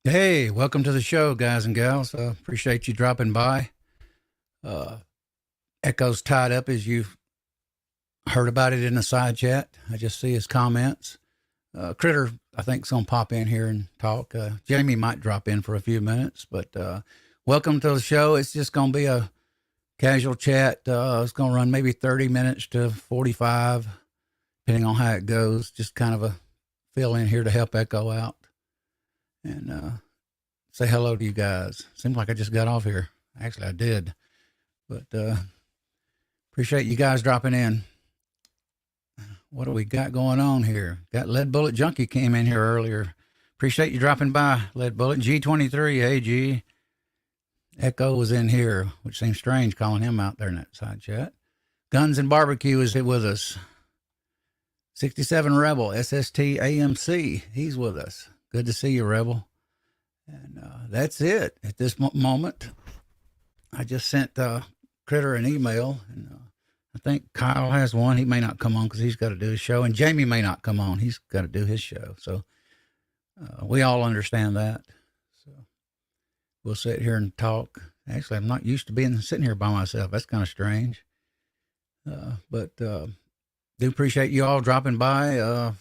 Hey, welcome to the show, guys and gals. Appreciate you dropping by. Uh, Echo's tied up as you've heard about it in the side chat. I just see his comments. Critter, I think, is going to pop in here and talk. Jamie might drop in for a few minutes, but welcome to the show. It's just going to be a casual chat. It's going to run maybe 30 minutes to 45, depending on how it goes. Just kind of a fill in here to help Echo out. And say hello to you guys. Seems like I just got off here. Actually, I did. But appreciate you guys dropping in. What do we got going on here? Got Lead Bullet Junkie came in here earlier. Appreciate you dropping by, Lead Bullet. G23, hey, G. Echo was in here, which seems strange calling him out there in that side chat. Guns and Barbecue is with us. 67 Rebel, SST AMC, he's with us. Good to see you, Rebel. And that's it at this moment. I just sent Critter an email, and I think Kyle has one. He may not come on because he's got to do his show, and Jamie may not come on. He's got to do his show. So we all understand that. So we'll sit here and talk. Actually, I'm not used to sitting here by myself. That's kind of strange. But do appreciate you all dropping by.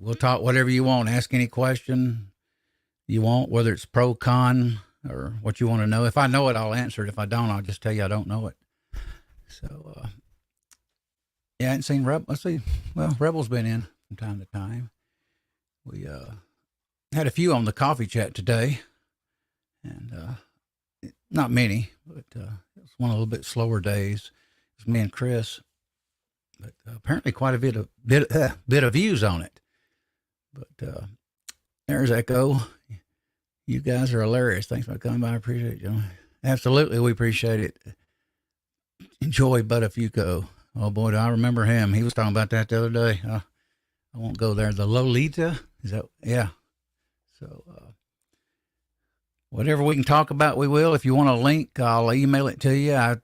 We'll talk whatever you want. Ask any question you want, whether it's pro, con, or what you want to know. If I know it, I'll answer it. If I don't, I'll just tell you I don't know it. So, yeah, I hadn't seen Rebel. Let's see. Well, Rebel's been in from time to time. We had a few on the coffee chat today, and not many, but it was one a little bit slower days. It was me and Chris, but apparently quite a bit of views on it. But there's Echo. You guys are hilarious. Thanks for coming by. I appreciate you. Absolutely, we appreciate it. Enjoy Buttafuoco. Oh boy, do I remember him. He was talking about that the other day. I won't go there. The Lolita? Is that? Yeah. So, whatever we can talk about, we will. If you want a link, I'll email it to you. I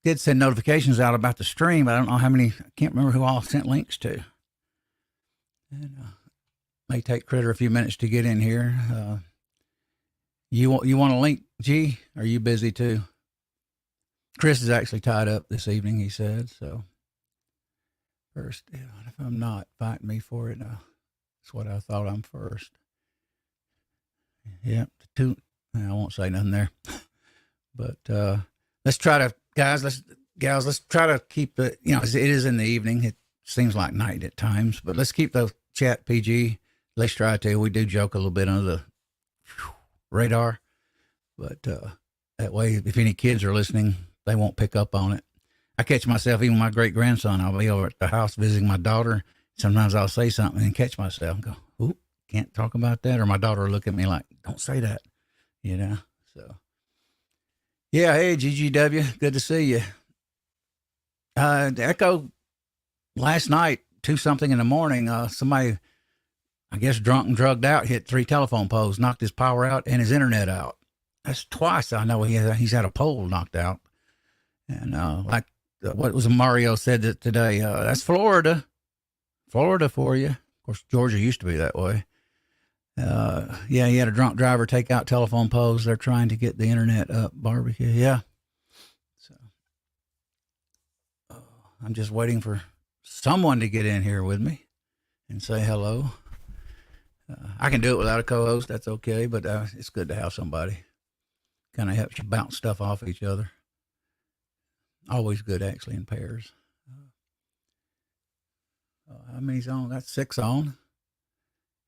did send notifications out about the stream. I don't know how many, I can't remember who all sent links to. And may take Critter a few minutes to get in here. You want a link, G? Are you busy too? Chris is actually tied up this evening, he said. So first, if I'm not, fight me for it. That's what I thought. I'm first. Yep. I won't say nothing there. But let's try to, gals, let's try to keep it. It is in the evening. It seems like night at times, but let's keep the chat PG. Let's try to. We do joke a little bit under the radar, but that way, if any kids are listening, they won't pick up on it. I catch myself, even my great grandson, I'll be over at the house visiting my daughter. Sometimes I'll say something and catch myself and go, "Oop, can't talk about that." Or my daughter will look at me like, "Don't say that," So, yeah, hey, GGW, good to see you. Echo, last night, 2-something in the morning, somebody, I guess drunk and drugged out, hit 3 telephone poles, knocked his power out and his internet out. That's twice I know he's had a pole knocked out. And like what was Mario said that today, that's Florida for you. Of course, Georgia used to be that way. Yeah, he had a drunk driver take out telephone poles. They're trying to get the internet up. Barbecue, yeah. So I'm just waiting for someone to get in here with me and say hello. I can do it without a co-host. That's okay, but it's good to have somebody. Kind of helps you bounce stuff off each other. Always good, actually, in pairs. How many's on? That's 6 on.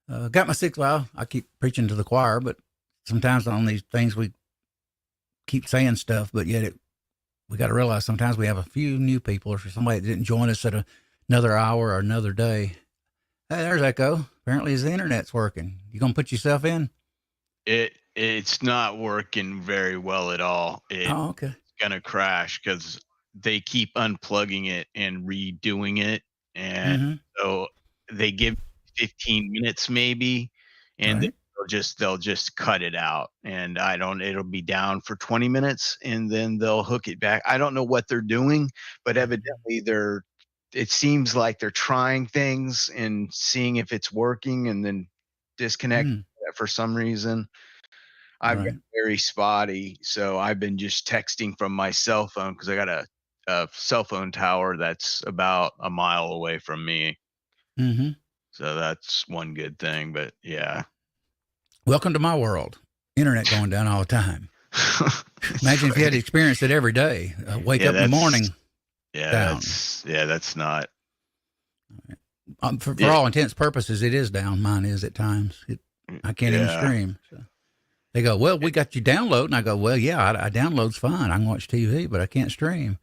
Got my 6. Well, I keep preaching to the choir, but sometimes on these things we keep saying stuff, but yet we got to realize sometimes we have a few new people or somebody that didn't join us at another hour or another day. Hey, there's Echo. Apparently his internet's working. You gonna put yourself in? It's not working very well at all. Oh, okay. It's gonna crash because they keep unplugging it and redoing it, and so they give 15 minutes maybe, and Right. they'll just cut it out, and it'll be down for 20 minutes, and then they'll hook it back. I don't know what they're doing, but evidently it seems like they're trying things and seeing if it's working, and then disconnect for some reason. I've got Right. very spotty, so I've been just texting from my cell phone because I got a cell phone tower that's about a mile away from me. Mm-hmm. So that's one good thing. But yeah. Welcome to my world. Internet going down all the time. That's Imagine if you had to right. experience it every day. Wake Yeah, up in the that's morning down. that's not. For Yeah, all intents purposes, it is down. Mine is at times. I can't even yeah. stream. So they go, well, we got you download, and I go, well, yeah, I download's fine. I can watch TV, but I can't stream.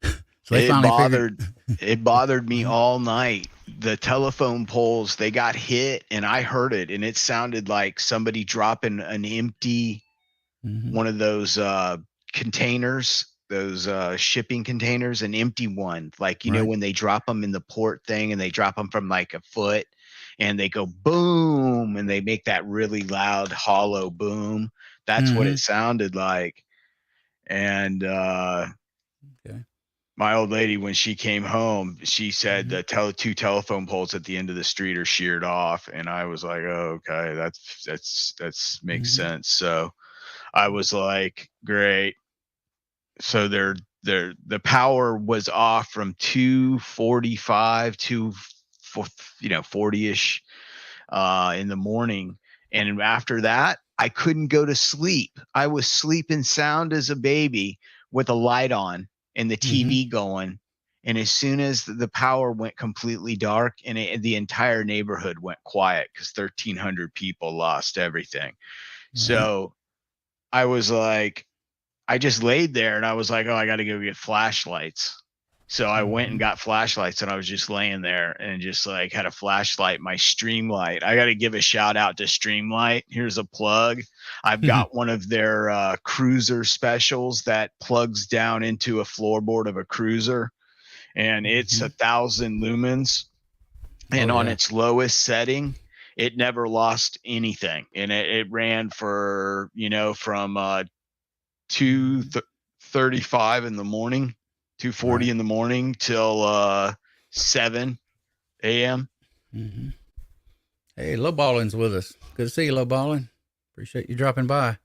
So they It finally figured. bothered me all night. The telephone poles, they got hit and I heard it and it sounded like somebody dropping an empty Mm-hmm. one of those containers, those shipping containers, an empty one. Like, Right. when they drop them in the port thing and they drop them from like a foot and they go boom and they make that really loud hollow boom. That's what Mm-hmm. it sounded like. And Okay. my old lady, when she came home, she said Mm-hmm. the two telephone poles at the end of the street are sheared off, and I was like, oh, okay, that's makes Mm-hmm. sense. So I was like, great. So the power was off from 2:45 to 40ish in the morning, and after that, I couldn't go to sleep. I was sleeping sound as a baby with a light on and the Mm-hmm. TV going. And as soon as the power went completely dark and the entire neighborhood went quiet because 1,300 people lost everything. Right. So I was like, I just laid there and I was like, oh, I got to go get flashlights. So I went Mm-hmm. and got flashlights and I was just laying there and just like had a flashlight, my Streamlight. I got to give a shout out to Streamlight. Here's a plug. I've got one of their cruiser specials that plugs down into a floorboard of a cruiser and it's Mm-hmm. 1,000 lumens. Oh And on yeah. its lowest setting, it never lost anything. And it ran for, from Mm-hmm. 2:35 in the morning, 2:40 Right. in the morning till 7 a.m. Mm-hmm. Hey, Low Balling's with us. Good to see you, Low Balling. Appreciate you dropping by.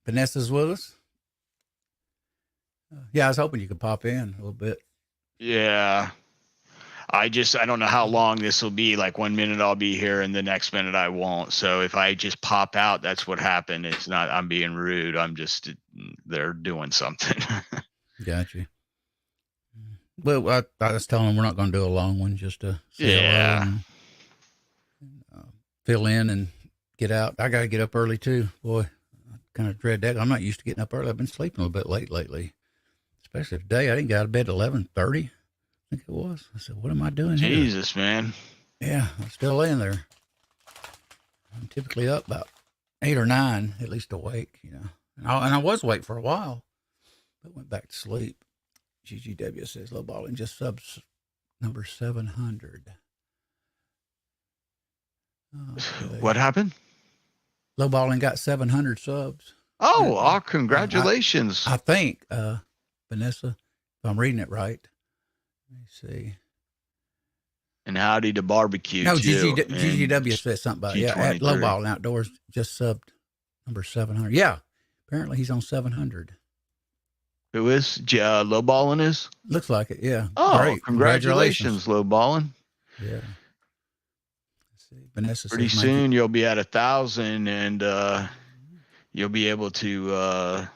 Vanessa's with us. Yeah, I was hoping you could pop in a little bit. Yeah. I don't know how long this will be. Like 1 minute I'll be here and the next minute I won't. So if I just pop out, that's what happened. It's not, I'm being rude. I'm just, they're doing something. Gotcha. Well, I was telling them we're not going to do a long one, just to say hello Yeah. and fill in and get out. I got to get up early too. Boy, I kind of dread that. I'm not used to getting up early. I've been sleeping a little bit late lately, especially today. I didn't get out of bed at 11:30. I think it was. I said, what am I doing here? Jesus, man. Yeah, I'm still laying there. I'm typically up about 8 or 9, at least awake, And I was awake for a while, but went back to sleep. GGW says low balling just subs number 700. Okay. What happened? Low balling got 700 subs. Oh, Yeah, congratulations. I think, Vanessa, if I'm reading it right. Let me see. And howdy to barbecue No, too. GGW says something about, at low G23. balling outdoors just subbed number 700. Yeah, apparently he's on 700. Who is lowballing is? Looks like it. Yeah. Oh, Great. congratulations, lowballing. Yeah. Let's see. Vanessa Pretty says soon you'll be at 1,000 and you'll be able to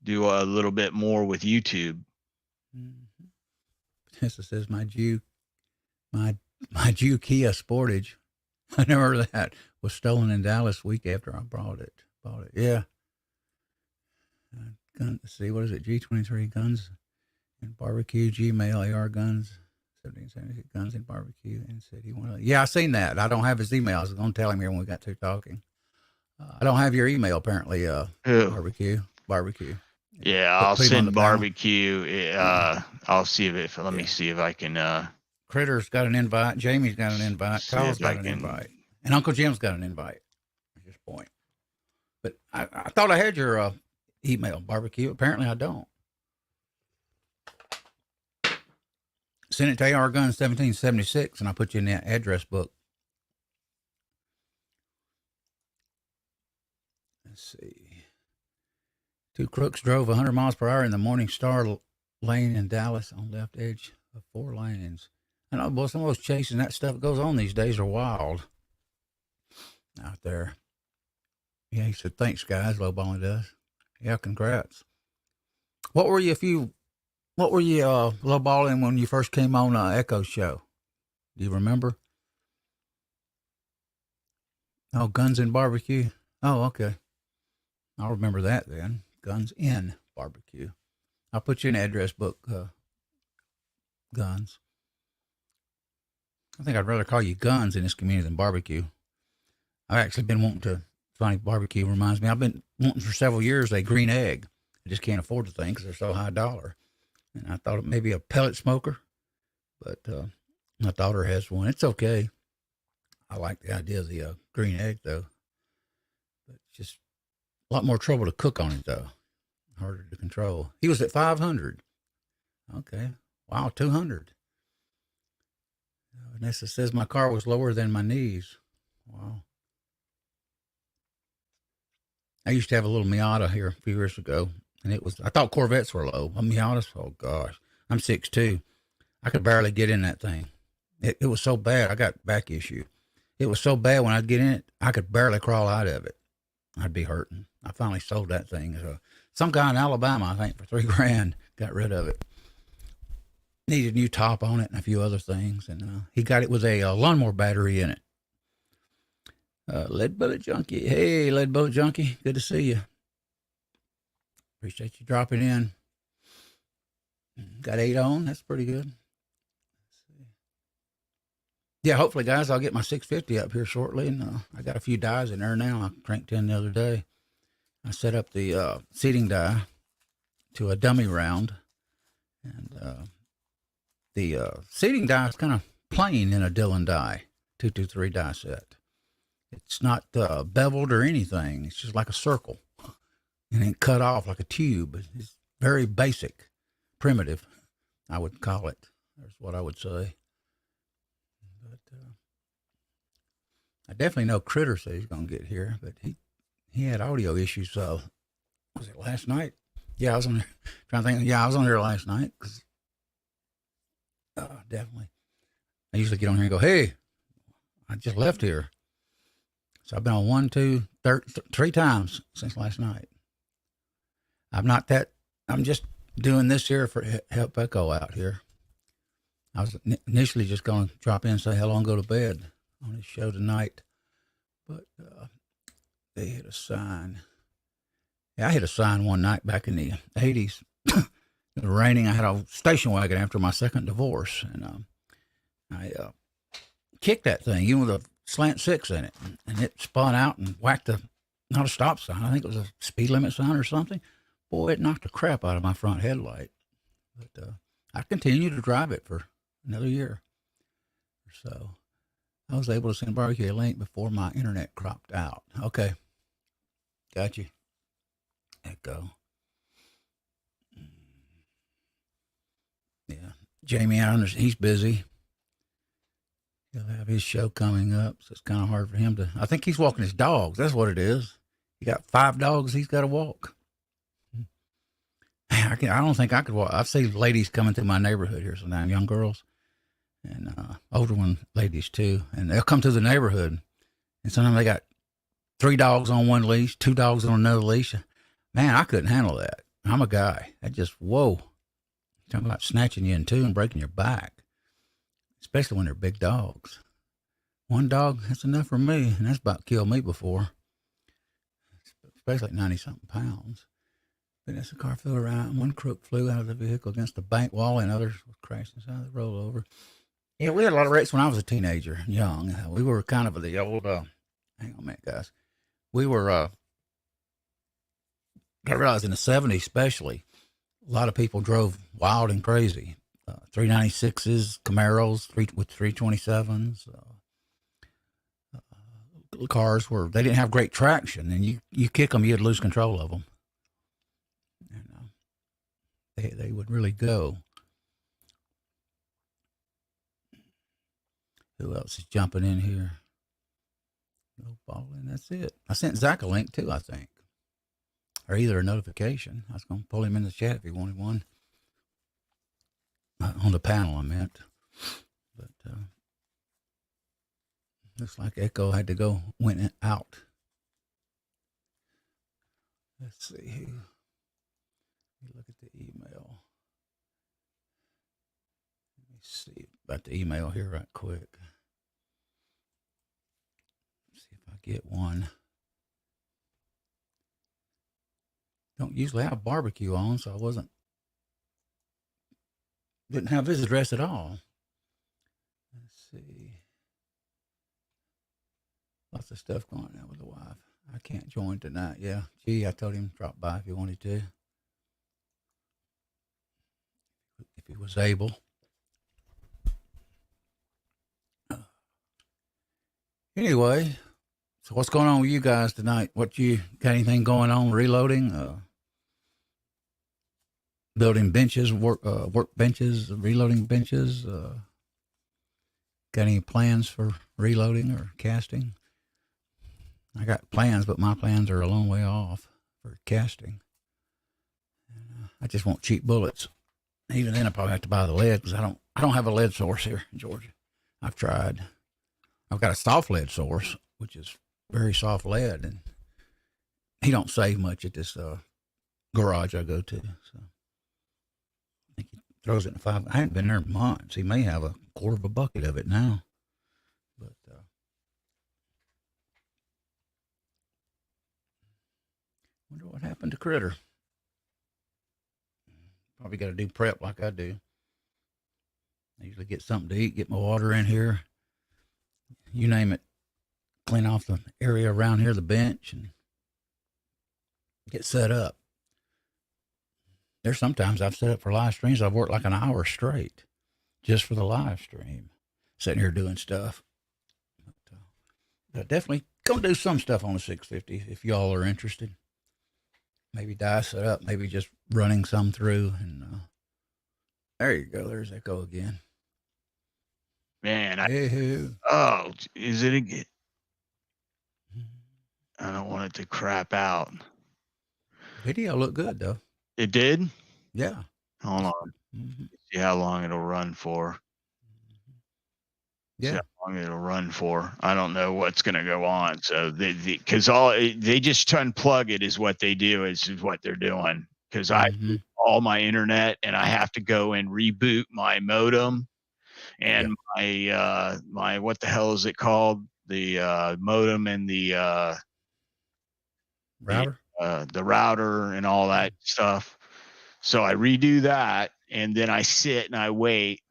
do a little bit more with YouTube. Vanessa says my Jew Kia Sportage. I never heard of that. Was stolen in Dallas week after I bought it. Yeah. Let's see, what is it? G23 guns and barbecue. Gmail AR guns 1776 guns and barbecue and said he wanted. Yeah, I seen that. I don't have his email. I was going to tell him here when we got to talking. I don't have your email apparently. Who? Barbecue. Yeah, I'll Put him on the send panel. barbecue. I'll see if let me see if I can. Critter's got an invite. Jamie's got an invite. Kyle's got an invite. And Uncle Jim's got an invite. At this point. But I thought I had your email, barbecue. Apparently I don't. Send it to ARguns1776 and I put you in that address book. Let's see. Two crooks drove 100 miles per hour in the Morning Star lane in Dallas on left edge of 4 lanes. I know, boy, some of those chasing that stuff that goes on these days are wild out there. Yeah, he said, thanks, guys. Lowballing does. Yeah, congrats. What were you lowballing when you first came on Echo's show? Do you remember? Oh, Guns in Barbecue. Oh, okay. I'll remember that then. Guns in Barbecue. I'll put you in address book, Guns. I think I'd rather call you Guns in this community than Barbecue. I've actually been wanting to, funny, barbecue reminds me, I've been wanting for several years a green egg. I just can't afford the thing because they're so high dollar. And I thought it may be a pellet smoker, but my daughter has one. It's okay. I like the idea of the green egg, though. But it's just a lot more trouble to cook on it, though. Harder to control. He was at 500. Okay. Wow, 200. Vanessa says my car was lower than my knees. Wow. I used to have a little Miata here a few years ago, and I thought Corvettes were low. A Miata, oh gosh. I'm 6'2". I could barely get in that thing. It was so bad. I got back issue. It was so bad when I'd get in it, I could barely crawl out of it. I'd be hurting. I finally sold that thing. Some guy in Alabama, I think, for $3,000, got rid of it. Needed a new top on it and a few other things. And he got it with a lawnmower battery in it. Lead Bullet Junkie. Hey, Lead Bullet Junkie. Good to see you. Appreciate you dropping in. Got 8 on. That's pretty good. Yeah, hopefully, guys, I'll get my 650 up here shortly. And I got a few dies in there now. I cranked in the other day. I set up the seating die to a dummy round. And the seating die is kind of plain in a Dillon die, 223 die set. It's not beveled or anything. It's just like a circle. And it cut off like a tube. It's very basic, primitive, I would call it. That's what I would say. But I definitely know Critter said he's going to get here, but he had audio issues. So was it last night? Yeah, I was on there trying to think. Yeah, I was on there last night. Definitely. I usually get on here and go, hey, I just left here. So I've been on 3 times since last night. I'm just doing this here for help Echo out here. I was initially just going to drop in and say hello and go to bed on this show tonight. But they hit a sign. Yeah, I hit a sign one night back in the 80s. It was raining. I had a station wagon after my second divorce. And I kicked that thing, even with a slant 6 in it. And it spun out and whacked not a stop sign. I think it was a speed limit sign or something. Boy, it knocked the crap out of my front headlight. But I continued to drive it for another year or so. I was able to send Barbecue a link before my internet cropped out. Okay. Got you. Echo. Yeah. Jamie, he's busy. He'll have his show coming up, so it's kind of hard for him to. I think he's walking his dogs. That's what it is. He got 5 dogs he's got to walk. I don't think I could walk. I see ladies coming through my neighborhood here sometimes, young girls, and older ladies too, and they'll come to the neighborhood, and sometimes they got 3 dogs on one leash, 2 dogs on another leash. Man, I couldn't handle that. I'm a guy. That just, whoa. Talking about snatching you in two and breaking your back, especially when they're big dogs. 1 dog, that's enough for me, and that's about killed me before, especially 90-something pounds. But as the car flew around, 1 crook flew out of the vehicle against the bank wall, and others crashed inside the rollover. Yeah, we had a lot of wrecks when I was a teenager, young. We were kind of the old, hang on a minute, guys. We were, I realized in the 70s especially, a lot of people drove wild and crazy. 396s, Camaros with 327s. Cars they didn't have great traction, and you kick them, you'd lose control of them. And they would really go. Who else is jumping in here? No balling. That's it. I sent Zach a link too, I think. or either a notification. I was going to pull him in the chat if he wanted one. On the panel, I meant. But looks like Echo had to go, went out. Let's see. Look at the email. Let me see about the email here right quick. See if I get one. Don't usually have barbecue on, so I didn't have his address at all. Let's see. Lots of stuff going on with the wife. I can't join tonight. Yeah. Gee, I told him to drop by if he wanted to. If he was able. Anyway, so what's going on with you guys tonight? What you got anything going on? Reloading? Building benches, work benches, reloading benches? Got any plans for reloading or casting? I got plans, but my plans are a long way off for casting. I just want cheap bullets. Even then, I probably have to buy the lead because I don't have a lead source here in Georgia. I've tried. I've got a soft lead source, which is very soft lead, and he don't save much at this garage I go to. So I think he throws it in 5. I haven't been there in months. He may have a quarter of a bucket of it now. But wonder what happened to Critter. Probably got to do prep like I do. I usually get something to eat, get my water in here. You name it. Clean off the area around here, the bench, and get set up. There's sometimes I've set up for live streams. I've worked like an hour straight just for the live stream, sitting here doing stuff. But definitely come do some stuff on the 650 if y'all are interested. Maybe dice it up, maybe just running some through. And there you go. There's Echo again. Man, is it again? I don't want it to crap out. Video looked good though. It did? Yeah. Hold on. Mm-hmm. See how long it'll run for. Yeah. See how long it'll run for. I don't know what's going to go on. So because they just unplug it is what they do, is what they're doing. Because I all my internet and I have to go and reboot my modem and my what the hell is it called? The modem and the router. The router and all that stuff. So I redo that, and then I sit and I wait,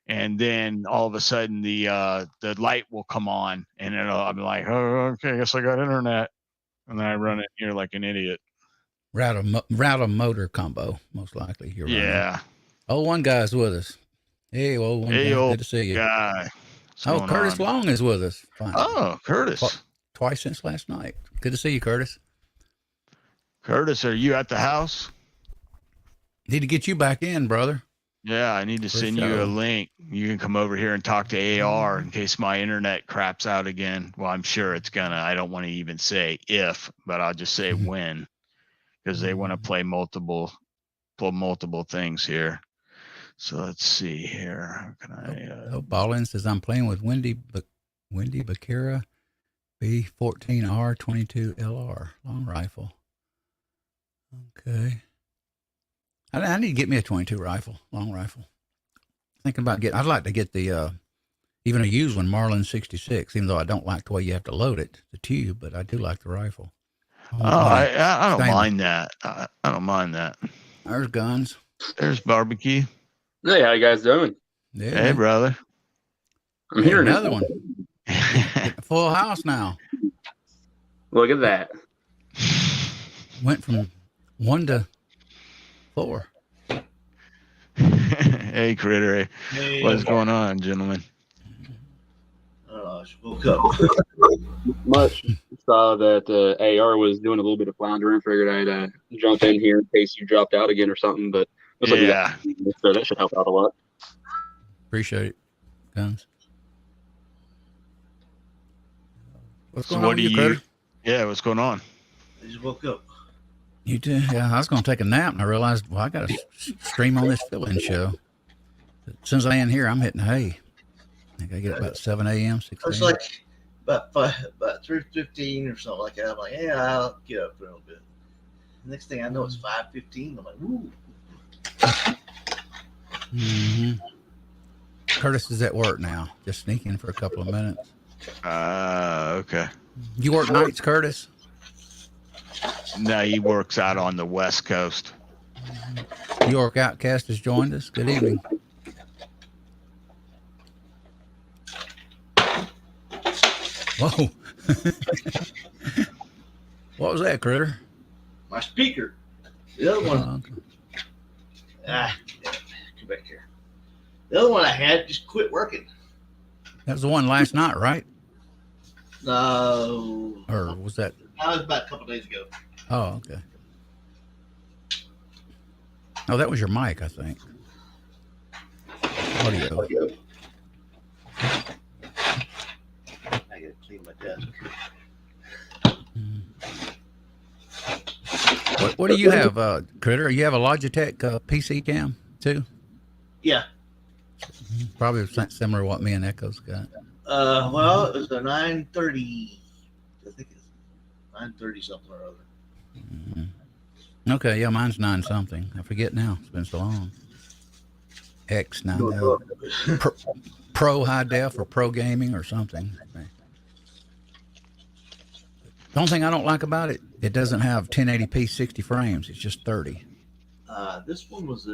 and then all of a sudden the light will come on, and I'll be like, oh, okay, I guess I got internet, and then I run it here like an idiot. Router motor combo, most likely. You're yeah. Running. One guy's with us. Hey, old one guy. Good to see you. Guy. Curtis Long is with us. Finally. Oh, Curtis. Twice since last night. Good to see you, Curtis. Curtis, are you at the house? Need to get you back in, brother. Yeah, I need to send you a link. You can come over here and talk to AR in case my internet craps out again. Well, I'm sure it's gonna. I don't want to even say if, but I'll just say when, because they want to play multiple things here. So let's see here. How can I? Ballin says I'm playing with Wendy Bakira B14R 22LR long rifle. Okay. I need to get me a 22 rifle, long rifle. Thinking about I'd like to get the, even a used one, Marlin 66, even though I don't like the way you have to load it, the tube, but I do like the rifle. I don't mind that. I don't mind that. There's guns. There's barbecue. Hey, how you guys doing? Yeah. Hey, brother. I'm hearing another one. Getting a full house now. Look at that. Went from 1 to 4. Hey, Critter. Hey, what's going on, gentlemen? I woke up. Much. Saw that AR was doing a little bit of floundering. Figured I'd jump in here in case you dropped out again or something. But yeah, so that should help out a lot. Appreciate it, guns. What's going on with you, Critter? Yeah, what's going on? I just woke up. You too? Yeah, I was going to take a nap, and I realized, well, I got to stream on this fill-in show. As soon as I end here, I'm hitting hay. I got to get up about 7 a.m., 6 It's a.m. like about 3:15 or something like that. I'm like, yeah, I'll get up for a little bit. Next thing I know, it's 5:15. I'm like, woo. Mm-hmm. Curtis is at work now, just sneaking for a couple of minutes. Okay. You work nights, Curtis? No, he works out on the West Coast. New York Outcast has joined us. Good evening. Whoa. What was that, Critter? My speaker. The other one. Okay. Come back here. The other one I had just quit working. That was the one last night, right? No. Or was that? That was about a couple days ago. Oh, okay. Oh, that was your mic, I think. Audio. I gotta clean my desk. What do you have, Critter? You have a Logitech PC cam too? Yeah. Probably similar to what me and Echo's got. Well, it was a 930. I think it's 930 something or other. Mm-hmm. Okay, yeah, mine's 9 something. I forget now. It's been so long. X9 Pro high def or pro gaming or something. The only thing I don't like about it, it doesn't have 1080p 60 frames. It's just 30. This one was a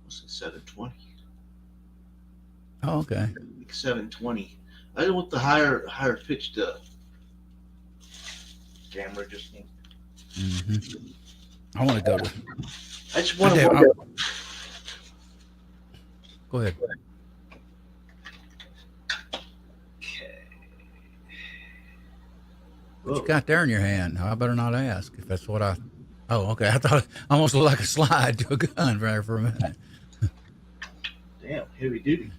what's it, 720? Oh, okay. 720. I didn't want the higher pitched camera. Just I want to go to. I just want to. to. Go ahead. What you got there in your hand? I better not ask if that's what I. Oh, okay. I thought it almost looked like a slide to a gun right for a minute. Damn, heavy duty.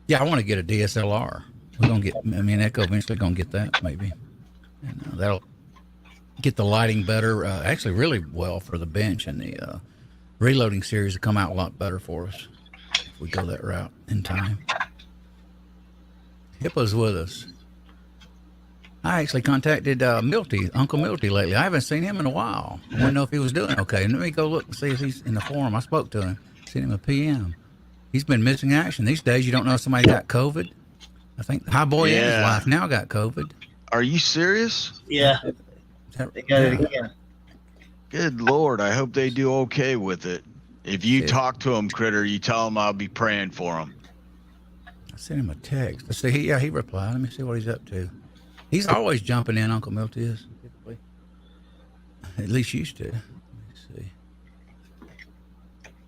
Yeah, I want to get a DSLR. We're gonna get. I mean, Echo eventually gonna get that maybe, and that'll get the lighting better. Actually, really well for the bench, and the reloading series will come out a lot better for us if we go that route in time. Hippo's with us. I actually contacted Milty, Uncle Milty, lately. I haven't seen him in a while. I want to know if he was doing okay. Let me go look and see if he's in the forum. I spoke to him, sent him a PM. He's been missing action. These days, you don't know if somebody got COVID. I think High Boy and his wife now got COVID. Are you serious? Yeah. They got it again. Good Lord. I hope they do okay with it. If you talk to him, Critter, you tell him I'll be praying for him. I sent him a text. Let's see. He replied. Let me see what he's up to. He's always jumping in, Uncle Milty is. At least used to. Let me see.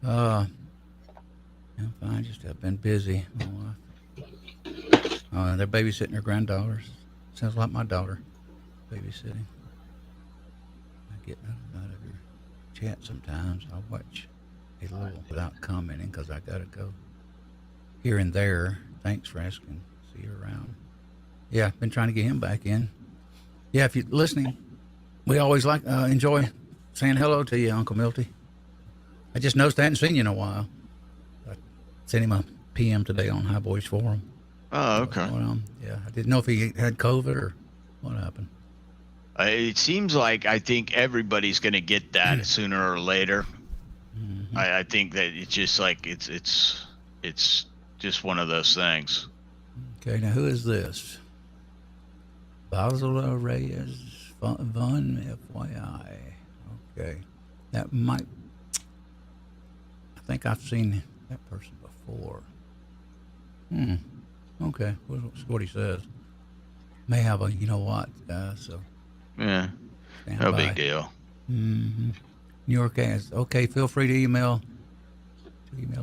I'm fine. Just have been busy. My wife. They're babysitting their granddaughters. Sounds like my daughter babysitting. I get out of your chat sometimes. I watch a little without commenting because I gotta go here and there. Thanks for asking. See you around. Yeah, been trying to get him back in. Yeah, if you're listening, we always enjoy saying hello to you, Uncle Milty. I just noticed I hadn't seen you in a while. I sent him a PM today on High Boys Forum. Oh, okay. Yeah, I didn't know if he had COVID or what happened. It seems like I think everybody's going to get that sooner or later. Mm-hmm. I think that it's just like it's just one of those things. Okay, now who is this? Basil Reyes Von FYI. Okay, that might. I think I've seen that person before. Okay, what's what he says. May have a, you know what, so. Yeah, no big deal. Mm-hmm. New York has, okay, feel free to email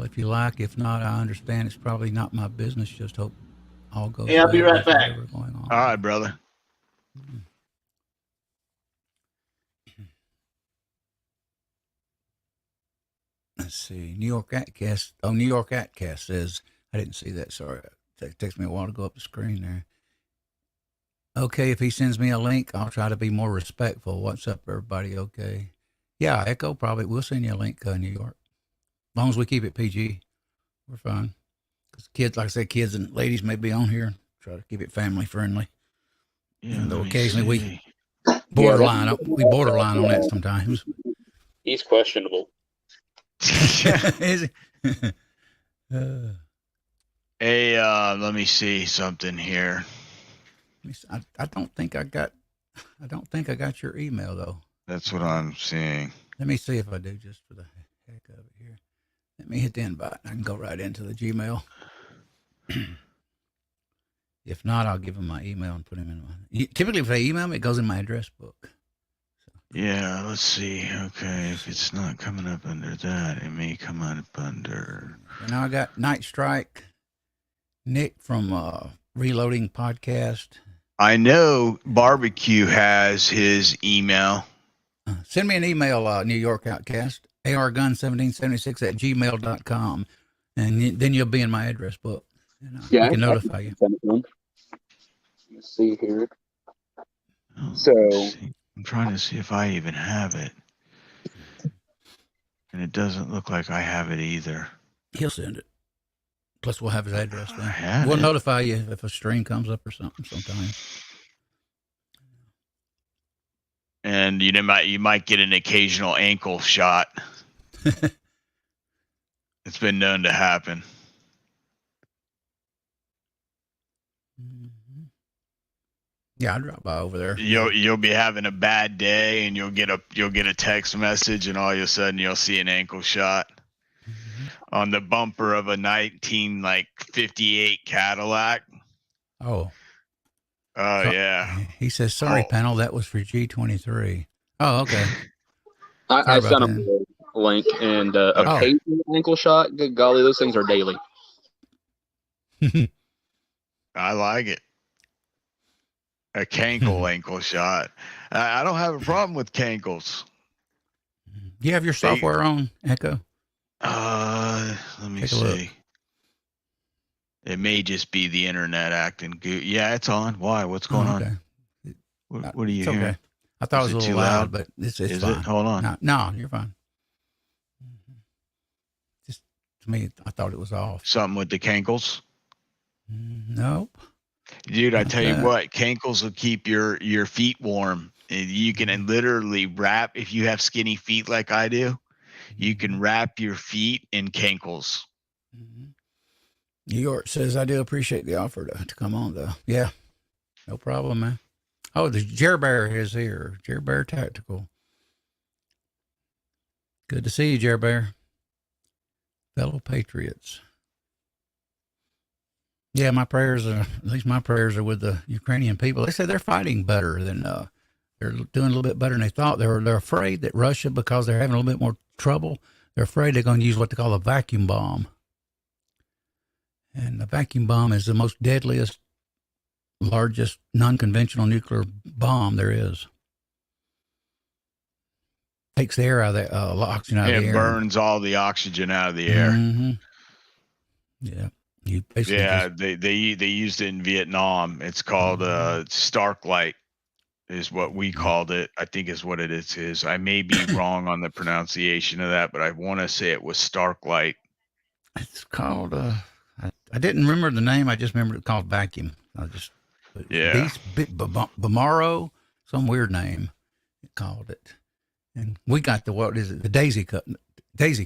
if you like. If not, I understand. It's probably not my business. Just hope all goes well. I'll be right back. Going on. All right, brother. Let's see. New York Atcast. Oh, New York Atcast says, I didn't see that. Sorry. It takes me a while to go up the screen there. Okay, if he sends me a link, I'll try to be more respectful. What's up, everybody? Okay. Yeah, Echo probably will send you a link, New York. As long as we keep it PG, we're fine. Because kids, like I said, kids and ladies may be on here. Try to keep it family friendly. Yeah, Even though let me occasionally see. we borderline on that sometimes. He's questionable. Is he? Hey, let me see something here. I don't think I got your email though. That's what I'm seeing. Let me see if I do, just for the heck of it here. Let me hit the invite. I can go right into the Gmail. If not, I'll give them my email and put them in my. Typically, if they email me, it goes in my address book. So. Yeah, let's see. Okay, if it's not coming up under that, it may come up under. And now I got Night Strike, Nick from Reloading Podcast. I know Barbecue has his email. Send me an email, New York Outcast, ARguns1776 at gmail.com, and then you'll be in my address book. And Yeah, I can notify you. Let's see here. Oh, So I'm trying to see if I even have it. And it doesn't look like I have it either. He'll send it. Plus, we'll have his address I then. had We'll it. notify you if a stream comes up or something sometime. And you might get an occasional ankle shot. It's been known to happen. Yeah, I'll drop by over there. You'll be having a bad day, and you'll get a text message, and all of a sudden you'll see an ankle shot on the bumper of a 1958 Cadillac. Oh. Oh yeah. He says, "Sorry, panel, that was for G23." Oh, okay. I sent him a link, and occasional ankle shot. Good golly, those things are daily. I like it. A ankle shot. I don't have a problem with cankles. Do you have your software on, Echo? Let me see. It may just be the internet acting good. Yeah, it's on. Why? What's going on? What are you hearing? Okay. I thought it was a little loud, but it's fine. Hold on. No, you're fine. Just to me, I thought it was off. Something with the cankles? Nope. Dude, I tell you what, cankles will keep your feet warm. You can literally wrap, if you have skinny feet like I do, you can wrap your feet in cankles. New York says, "I do appreciate the offer to come on, though." Yeah, no problem, man. Oh, the Jer Bear is here. Jer Bear Tactical. Good to see you, Jer Bear. Fellow patriots. Yeah, my prayers are, at least my prayers are with the Ukrainian people. They say they're fighting better than, they're doing a little bit better than they thought. They're afraid that Russia, because they're having a little bit more trouble, they're afraid they're going to use what they call a vacuum bomb. And the vacuum bomb is the most deadliest, largest non-conventional nuclear bomb there is. Takes the air out of the oxygen out of the air. It burns all the oxygen out of the air. Mm-hmm. Yeah. They used it in Vietnam. It's called Starklight, is what we called it. I think is what it is. I may be wrong on the pronunciation of that, but I want to say it was Starklight. It's called. I didn't remember the name. I just remember it called vacuum. Bamaro, some weird name. It called it, and we got the daisy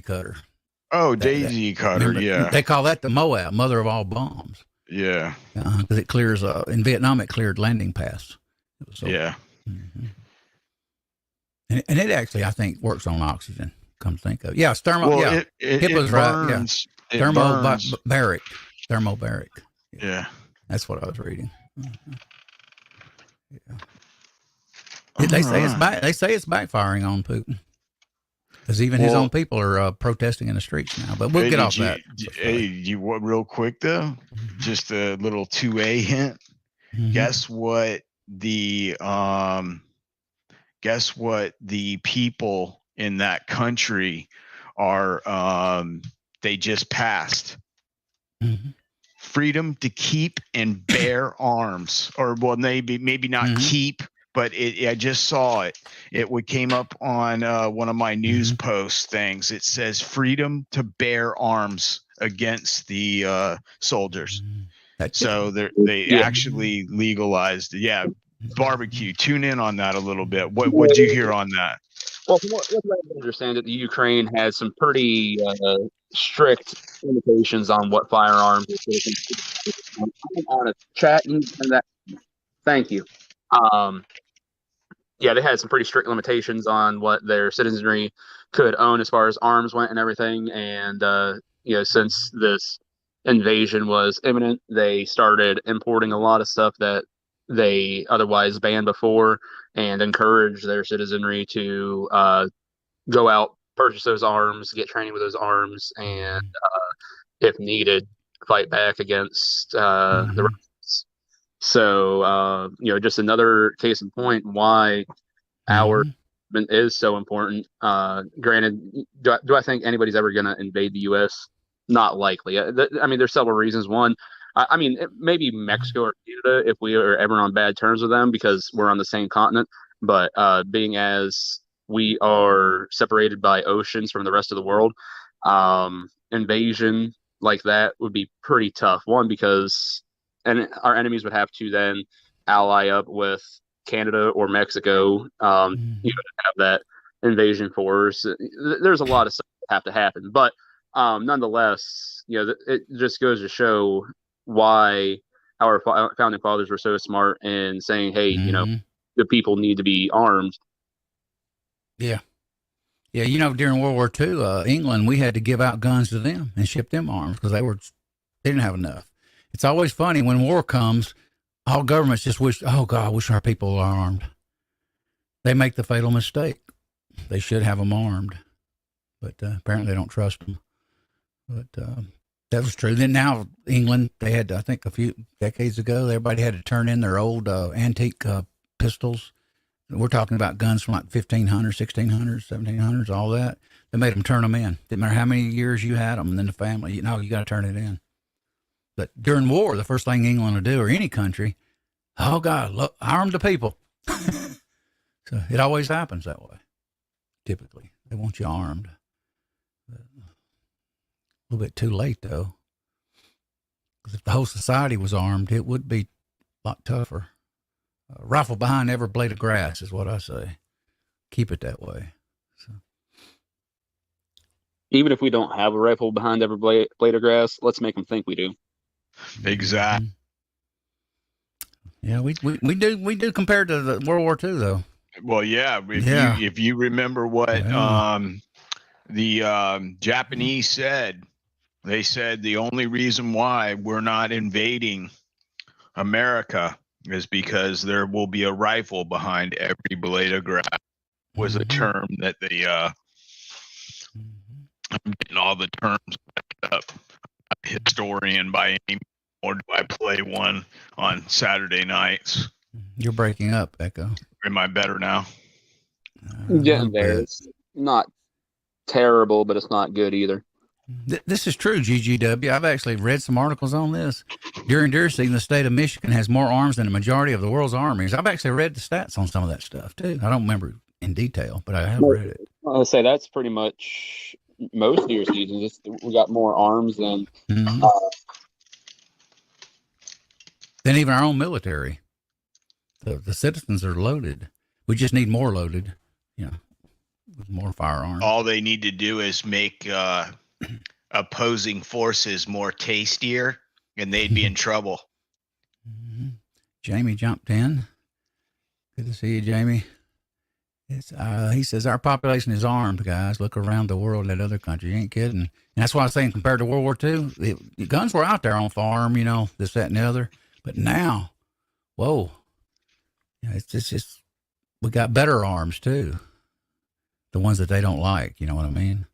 cutter. Oh, daisy cutter. Remember, yeah. They call that the Moab, mother of all bombs. Yeah. Because it clears. In Vietnam, it cleared landing paths. Yeah. Mm-hmm. And it actually, I think, works on oxygen. Come to think of it. Yeah, it's thermo. Well, yeah, it was burns. right. Yeah, thermobaric. Thermobaric. Yeah. That's what I was reading. Mm-hmm. Yeah. They say it's backfiring on Putin, because even his own people are protesting in the streets now. But we'll get off that. Hey, real quick though, just a little 2A hint. Mm-hmm. Guess what the people in that country are? They just passed. Mm-hmm. freedom to keep and bear arms, or well, maybe not keep, but I just saw it. It came up on one of my news post things. It says freedom to bear arms against the soldiers. So they actually legalized, barbecue. Tune in on that a little bit. What'd you hear on that? Well, from what I understand, that the Ukraine has some pretty strict limitations on what firearms. I'm on a chat and that. Thank you. They had some pretty strict limitations on what their citizenry could own as far as arms went and everything. And since this invasion was imminent, they started importing a lot of stuff that they otherwise banned before, and encourage their citizenry to go out, purchase those arms, get training with those arms, and if needed, fight back against the Russians. So, just another case in point why our government is so important. Granted, do I think anybody's ever going to invade the U.S.? Not likely. There's several reasons. One, maybe Mexico or Canada if we are ever on bad terms with them because we're on the same continent. But being as we are separated by oceans from the rest of the world, invasion like that would be pretty tough. One, because our enemies would have to then ally up with Canada or Mexico, have that invasion force. There's a lot of stuff that have to happen, but nonetheless, it just goes to show why our founding fathers were so smart in saying, hey, the people need to be armed. Yeah. During World War II, England, we had to give out guns to them and ship them arms because they didn't have enough. It's always funny when war comes, all governments just wish, oh God, I wish our people were armed. They make the fatal mistake. They should have them armed, but apparently they don't trust them. But that was true. Then now England, they had, I think a few decades ago, everybody had to turn in their old antique pistols. We're talking about guns from like 1500s, 1600s, 1700s, all that. They made them turn them in. Didn't matter how many years you had them, and then the family, you got to turn it in. But during war, the first thing England would do, or any country, oh God, look, arm the people. So it always happens that way. Typically, they want you armed. But a little bit too late though, because if the whole society was armed, it would be a lot tougher. Rifle behind every blade of grass is what I say. Keep it that way. So. Even if we don't have a rifle behind every blade of grass, let's make them think we do. Exactly. Yeah, we do compared to the World War II though. Well, if you remember what the Japanese said, they said the only reason why we're not invading America is because there will be a rifle behind every blade of grass. Was a term that they I'm getting all the terms backed up. I'm a historian by any, or do I play one on Saturday nights? You're breaking up, Echo. Am I better now? Getting there. It's not terrible, but it's not good either. This is true, GGW. I've actually read some articles on this. During deer season, the state of Michigan has more arms than the majority of the world's armies. I've actually read the stats on some of that stuff, too. I don't remember in detail, but I have read it. I'll say that's pretty much most deer seasons. We got more arms than... than even our own military. The citizens are loaded. We just need more loaded, with more firearms. All they need to do is make... opposing forces more tastier, and they'd be in trouble. Jamie jumped in. Good to see you, Jamie. He says our population is armed, guys. Look around the world at other countries. You ain't kidding. And that's why I was saying compared to World War II, the guns were out there on farm, this, that, and the other. But now, whoa, it's just we got better arms too. The ones that they don't like, you know what I mean?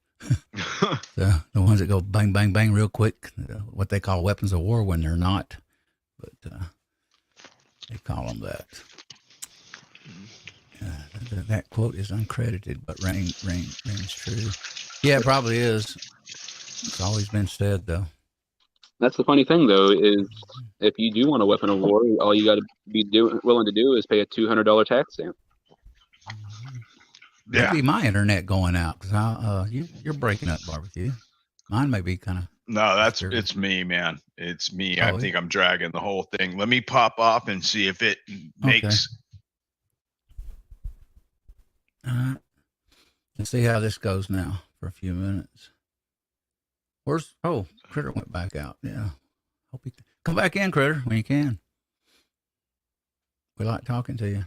the ones that go bang, bang, bang real quick, what they call weapons of war when they're not, but they call them that. That quote is uncredited, but rings true. Yeah, it probably is. It's always been said, though. That's the funny thing, though, is if you do want a weapon of war, all you got to be willing to do is pay a $200 tax stamp. Yeah. Maybe my internet going out because you're breaking up, barbecue. Mine may be kind of. No, it's me, man. It's me. I Oh, think I'm dragging the whole thing. Let me pop off and see if it makes. All right. Let's see how this goes now for a few minutes. Critter went back out. Yeah. Hope you come back in, Critter, when you can. We like talking to you.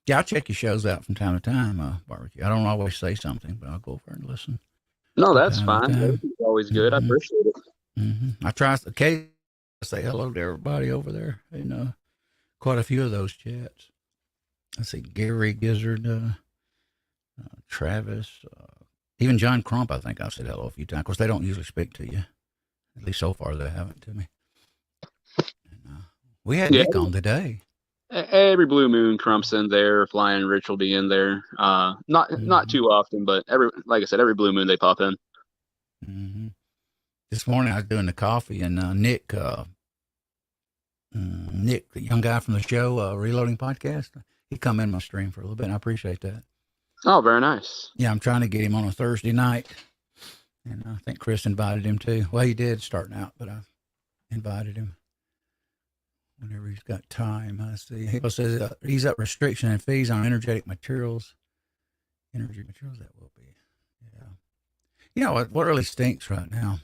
Yeah, I'll check your shows out from time to time, barbecue. I don't always say something, but I'll go over and listen. No, that's fine. It's always good. I appreciate it. I try occasionally to say hello to everybody over there. Quite a few of those chats. I see Gary Gizzard, Travis, even John Crump. I think I've said hello a few times. Of course, they don't usually speak to you. At least so far, they haven't to me. And, we had Nick on today. Every blue moon, Crump's in there. Flying Rich will be in there. Not too often, but like I said, every blue moon they pop in. Mm-hmm. This morning I was doing the coffee, and Nick, the young guy from the show, Reloading Podcast, he come in my stream for a little bit, and I appreciate that. Oh, very nice. Yeah, I'm trying to get him on a Thursday night, and I think Chris invited him too. Well, he did starting out, but I invited him whenever he's got time. I see. He says he's up restriction and fees on energy materials. That will be. Yeah. You know what really stinks right now?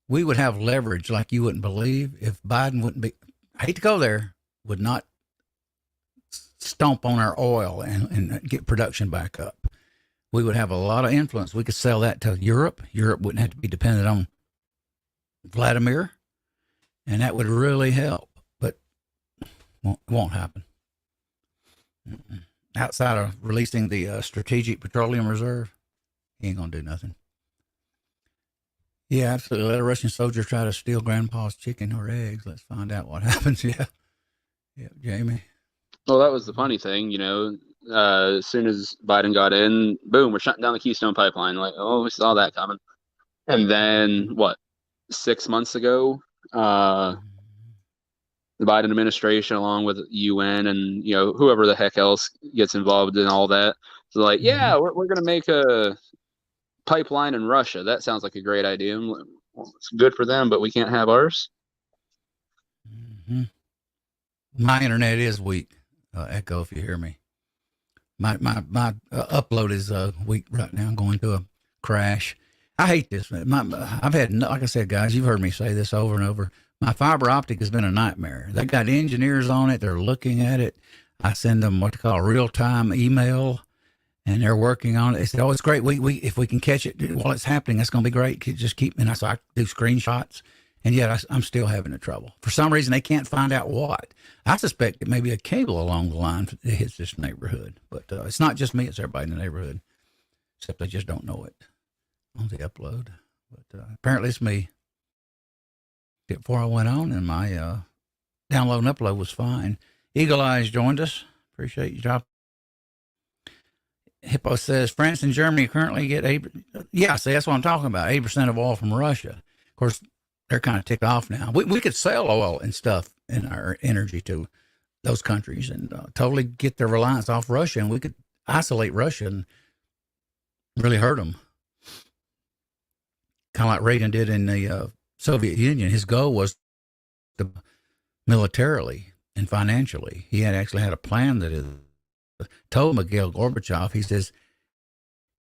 We would have leverage like you wouldn't believe if Biden wouldn't be, I hate to go there, would not stomp on our oil and get production back up. We would have a lot of influence. We could sell that to Europe. Europe wouldn't have to be dependent on Vladimir, and that would really help. But it won't happen. Outside of releasing the Strategic Petroleum Reserve, he ain't going to do nothing. Yeah, absolutely. Let a Russian soldier try to steal Grandpa's chicken or eggs. Let's find out what happens. Yeah, Jamie. Well, that was the funny thing, as soon as Biden got in, boom, we're shutting down the Keystone Pipeline. Like, oh, we saw that coming. And then, 6 months ago, the Biden administration, along with UN and, whoever the heck else gets involved in all that, so like, yeah, we're going to make a pipeline in Russia. That sounds like a great idea. Well, it's good for them, but we can't have ours. Mm-hmm. My internet is weak. Echo, if you hear me. My upload is weak right now. I'm going through a crash. I hate this. I've had, like I said, guys, you've heard me say this over and over. My fiber optic has been a nightmare. They got engineers on it. They're looking at it. I send them what they call real-time email, and they're working on it. They said, "Oh, it's great. We if we can catch it while it's happening, that's going to be great. Just keep." And I do screenshots. And yet I'm still having the trouble. For some reason, they can't find out what. I suspect it may be a cable along the line that hits this neighborhood. But it's not just me. It's everybody in the neighborhood. Except they just don't know it on the upload. But apparently it's me. Before I went on, and my download and upload was fine. Eagle Eyes joined us. Appreciate you dropping. Hippo says, France and Germany currently get 8%. Yeah, see, that's what I'm talking about. 8% of oil from Russia. Of course, they're kind of ticked off now. We could sell oil and stuff in our energy to those countries and totally get their reliance off Russia, and we could isolate Russia and really hurt them. Kind of like Reagan did in the Soviet Union. His goal was to militarily and financially. He actually had a plan that told Mikhail Gorbachev, he says,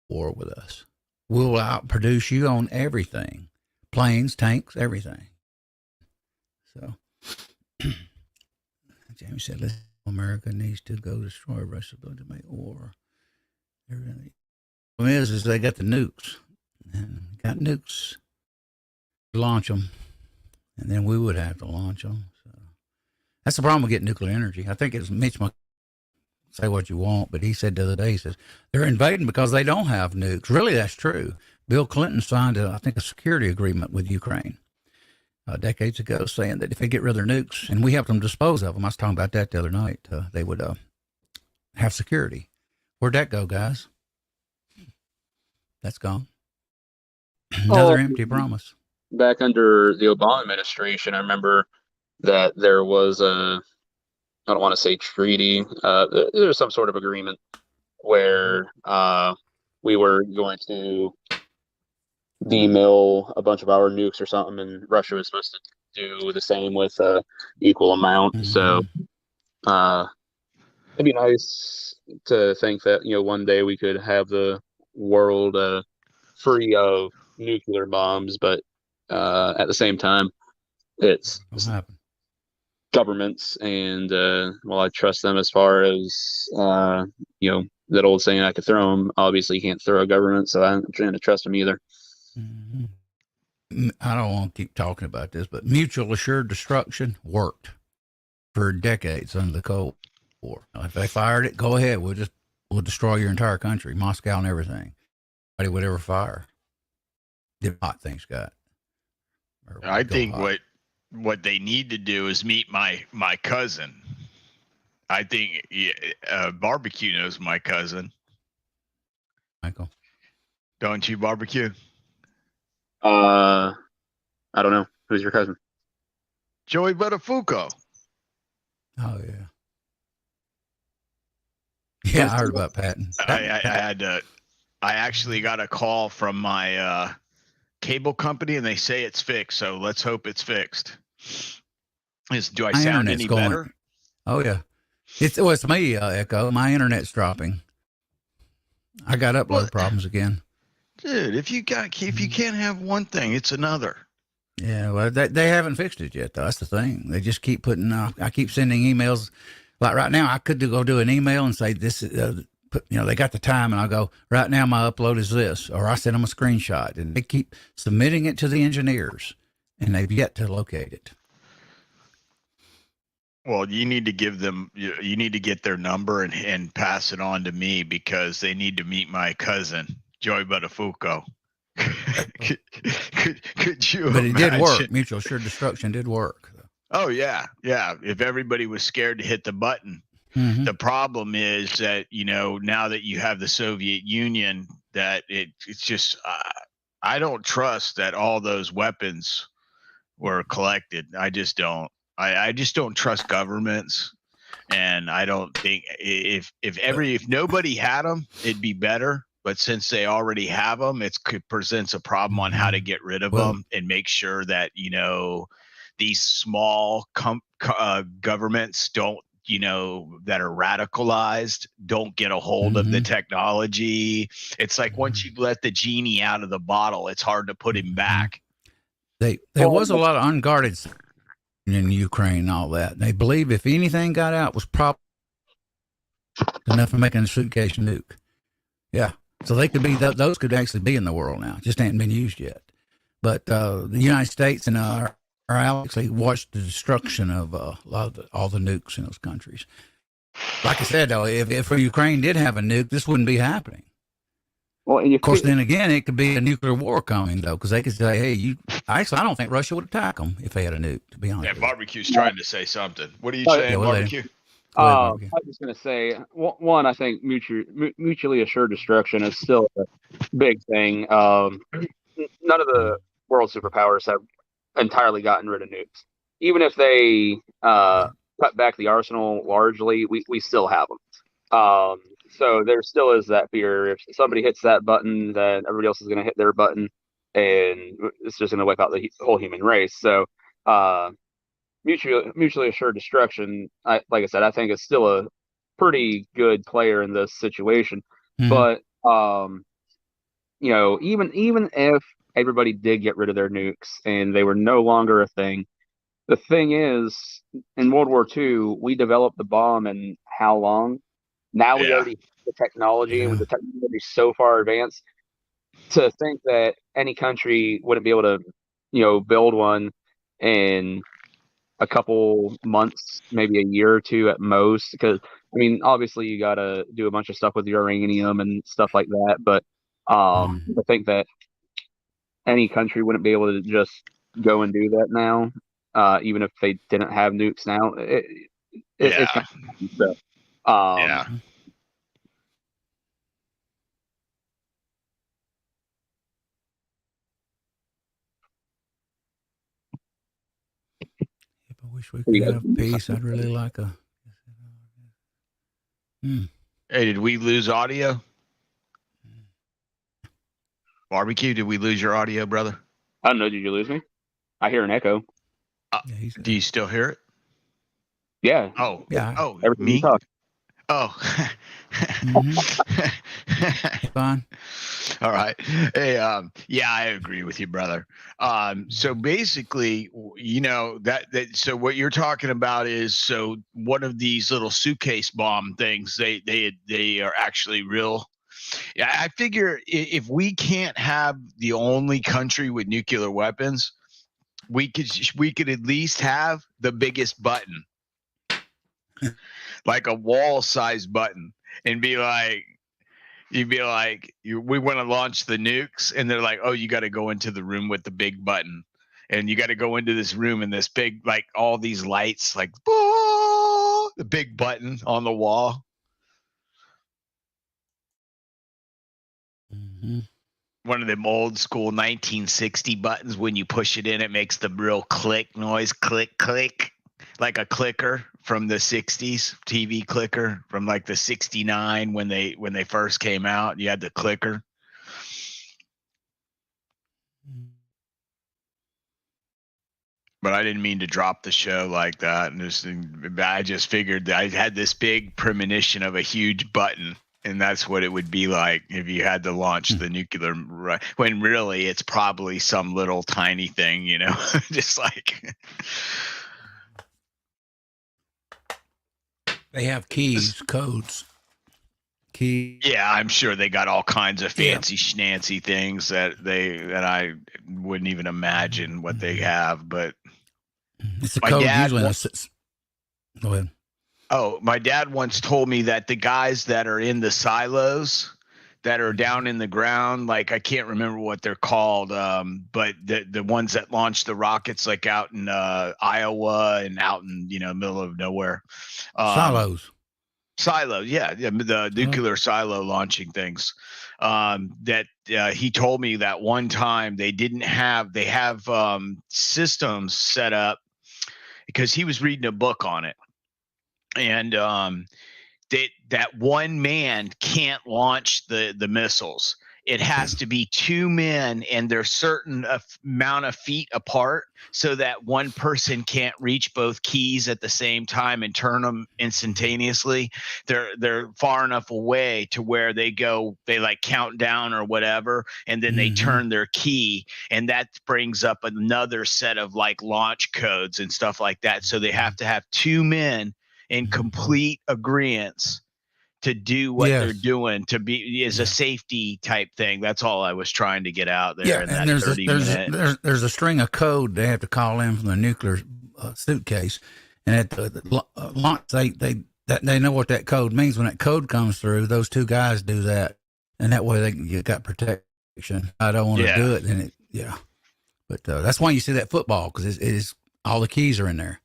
war with us. We'll outproduce you on everything. Planes, tanks, everything. So, Jamie said, "Listen, America needs to go destroy Russia to make war." The problem is they got the nukes, and got nukes to launch them, and then we would have to launch them. So that's the problem with getting nuclear energy. I think it's Mitch McConnell. Say what you want, but he said the other day, he says they're invading because they don't have nukes. Really, that's true. Bill Clinton signed, I think, a security agreement with Ukraine decades ago, saying that if they get rid of their nukes and we help them dispose of them, I was talking about that the other night, they would have security. Where'd that go, guys? That's gone. Another empty promise. Back under the Obama administration, I remember that there was I don't want to say treaty, there was some sort of agreement where we were going to demill a bunch of our nukes or something, and Russia was supposed to do the same with equal amount. Mm-hmm. So it'd be nice to think that one day we could have the world free of nuclear bombs, but at the same time, it's governments, and well, I trust them as far as that old saying, I could throw them. Obviously, you can't throw a government, so I'm trying to trust them either. Mm-hmm. I don't want to keep talking about this, but mutual assured destruction worked for decades under the Cold War. If they fired it, go ahead. We'll destroy your entire country, Moscow and everything. Nobody would ever fire. Did hot things got. I think what they need to do is meet my cousin. I think Barbecue knows my cousin. Michael, don't you, Barbecue? I don't know. Who's your cousin? Joey Buttafuoco. Oh yeah. Yeah, I heard about Patton. I actually got a call from my cable company, and they say it's fixed. So let's hope it's fixed. Do I sound any better? Oh yeah. It's me, Echo. My internet's dropping. I got upload problems again. Dude, if you can't have one thing, it's another. Yeah, well, they haven't fixed it yet, though. That's the thing. They just keep putting. I keep sending emails. Like right now, I could go do an email and say this. They got the time, and I'll go right now. My upload is this, or I send them a screenshot, and they keep submitting it to the engineers, and they've yet to locate it. Well, you need to give them. You need to get their number and pass it on to me, because they need to meet my cousin, Joey Buttafuoco. could you? But it imagine? did work. Mutual assured destruction did work. Oh yeah. If everybody was scared to hit the button, mm-hmm. The problem is that now that you have the Soviet Union, that it's just I don't trust that all those weapons were collected. I just don't. I just don't trust governments, and I don't think if nobody had them, it'd be better. But since they already have them, it presents a problem on how to get rid of them and make sure that these small governments don't that are radicalized don't get a hold of the technology. It's like once you let the genie out of the bottle, it's hard to put him back. There was a lot of unguarded in Ukraine and all that. They believe if anything got out, was probably enough for making a suitcase nuke. Yeah. So they could be, those could actually be in the world now. Just ain't been used yet. But the United States and our allies actually watched the destruction of all the nukes in those countries. Like I said, though, if Ukraine did have a nuke, this wouldn't be happening. Well, and of course, then again, it could be a nuclear war coming, though, because they could say, hey, I don't think Russia would attack them if they had a nuke, to be honest. Yeah, Barbecue's trying to say something. What are you saying, Barbecue? I was just going to say, one, I think mutually assured destruction is still a big thing. None of the world superpowers have entirely gotten rid of nukes. Even if they cut back the arsenal largely, we still have them. So there still is that fear. If somebody hits that button, then everybody else is going to hit their button, and it's just going to wipe out the whole human race. So mutually assured destruction, like I said, I think is still a pretty good player in this situation. But even if everybody did get rid of their nukes and they were no longer a thing, the thing is, in World War II, we developed the bomb in how long? Now we already have the technology, and with the technology so far advanced, to think that any country wouldn't be able to, build one in a couple months, maybe a year or two at most. Because obviously you got to do a bunch of stuff with uranium and stuff like that. But I think that any country wouldn't be able to just go and do that now, even if they didn't have nukes now. It's kind of so. Wish we could have peace. I'd really like a. Hey, did we lose audio? Barbecue, did we lose your audio, brother? I don't know. Did you lose me? I hear an echo. Yeah, Do you still hear it? Yeah. Oh, Yeah. oh, Everything you me? talk. Oh. Fine. All right. Hey, yeah, I agree with you, brother. So basically, you know, so what you're talking about is, so one of these little suitcase bomb things, they are actually real. Yeah, I figure if we can't have the only country with nuclear weapons, we could at least have the biggest button, like a wall-sized button, and be like, you'd be like, we want to launch the nukes, and they're like, oh, you got to go into the room with the big button, and you got to go into this room and this big, like all these lights, like the big button on the wall. Mm-hmm. One of them old school 1960 buttons. When you push it in, it makes the real click noise, click, click, like a clicker from the 60s, TV clicker from like the 69 when they first came out. You had the clicker. But I didn't mean to drop the show like that. And I just figured that I had this big premonition of a huge button. And that's what it would be like if you had to launch the nuclear, when really it's probably some little tiny thing, you know, just like. They have keys, codes. Key. Yeah, I'm sure they got all kinds of fancy schnancy things that I wouldn't even imagine what they have. But it's a code usually. Go ahead. Oh, my dad once told me that the guys that are in the silos that are down in the ground, like I can't remember what they're called, but the ones that launch the rockets, like out in Iowa and out in middle of nowhere. Silos. Silos, yeah, the nuclear silo launching things. That he told me that one time they have systems set up, because he was reading a book on it. And that one man can't launch the missiles. It has to be two men, and they're certain amount of feet apart, so that one person can't reach both keys at the same time and turn them instantaneously. They're far enough away to where they like count down or whatever, and then they turn their key, and that brings up another set of like launch codes and stuff like that. So they have to have two men in complete agreement to do what they're doing, to be as a safety type thing. That's all I was trying to get out there. Yeah, in and that there's a string of code they have to call in from the nuclear suitcase, and at the launch they know what that code means. When that code comes through, those two guys do that, and that way you got protection. I don't want to do it, then but that's why you see that football, because it is all the keys are in there.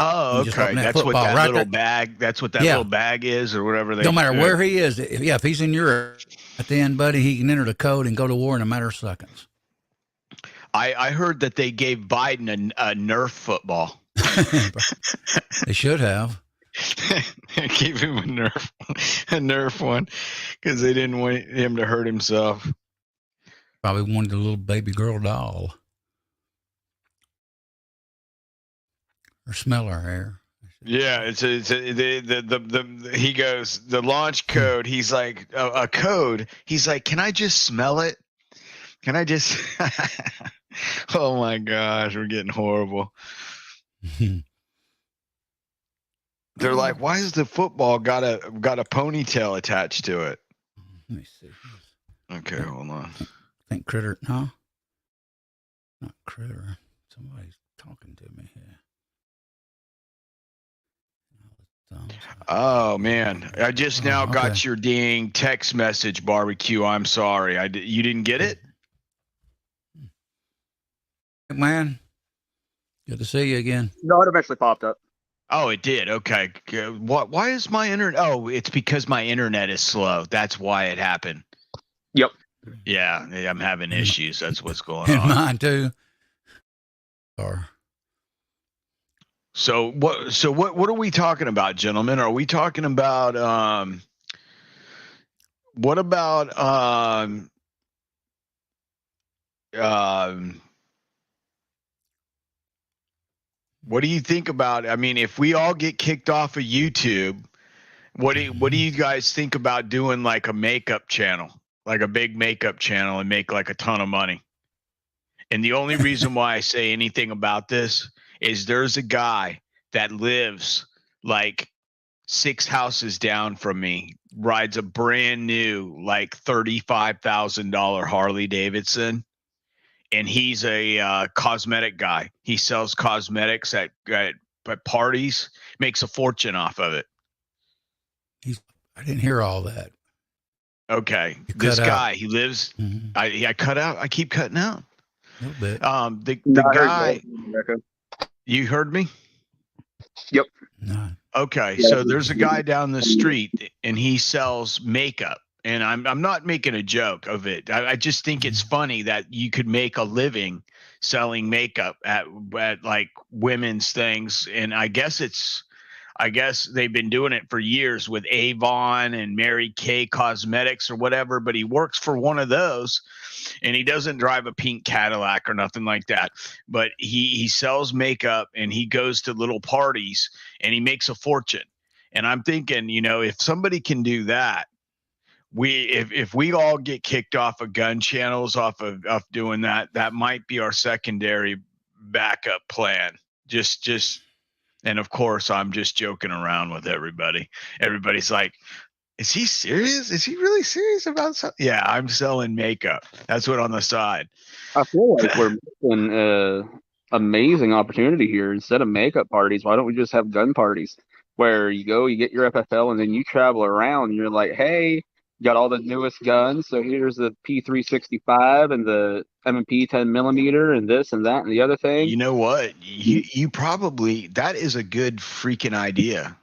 Oh, okay. That's what that little bag. That's what that little bag is, or whatever. No matter where he is, if he's in Europe at the end, buddy, he can enter the code and go to war in a matter of seconds. I heard that they gave Biden a Nerf football. They should have. They gave him a Nerf one, because they didn't want him to hurt himself. Probably wanted a little baby girl doll. Or smell her hair. Yeah, he goes, the launch code. He's like, a code. He's like, can I just smell it? Can I just? Oh my gosh, we're getting horrible. They're like, why is the football got a ponytail attached to it? Let me see. Okay, hold on. I think Critter, no, not Critter. Somebody's talking to me here. Oh man, I just now got your ding text message, Barbecue. I'm sorry, you didn't get it. Man, good to see you again. No, it eventually popped up. Oh, it did. Okay. What? Why is my internet? Oh, it's because my internet is slow. That's why it happened. Yep. Yeah, I'm having issues. That's what's going on. And mine too. So what are we talking about, gentlemen? Are we talking about what about um what do you think about, I mean, if we all get kicked off of YouTube, what do you guys think about doing like a makeup channel, like a big makeup channel, and make like a ton of money? And the only reason why I say anything about this is there's a guy that lives like 6 houses down from me, rides a brand new like $35,000 Harley Davidson, and he's a cosmetic guy. He sells cosmetics at parties, makes a fortune off of it. I didn't hear all that. Okay, You this cut guy, out. he lives. Mhm. I cut out. I keep cutting out. A little bit. The No, I heard guy. you. You heard me? Yep. No. Okay, Yeah. so there's a guy down the street, and he sells makeup. And I'm not making a joke of it. I just think it's funny that you could make a living selling makeup at like women's things. And I guess they've been doing it for years with Avon and Mary Kay Cosmetics or whatever, but he works for one of those, and he doesn't drive a pink Cadillac or nothing like that. But he sells makeup, and he goes to little parties, and he makes a fortune. And I'm thinking, if somebody can do that, if we all get kicked off of gun channels off of doing that, that might be our secondary backup plan. Just and of course, I'm just joking around with everybody. Everybody's like, is he serious? Is he really serious about something? Yeah, I'm selling makeup. That's what on the side. I feel like we're missing an amazing opportunity here. Instead of makeup parties, why don't we just have gun parties where you go, you get your FFL, and then you travel around and you're like, hey, you got all the newest guns. So here's the P365 and the M&P 10 millimeter and this and that and the other thing. You know what? You probably, that is a good freaking idea.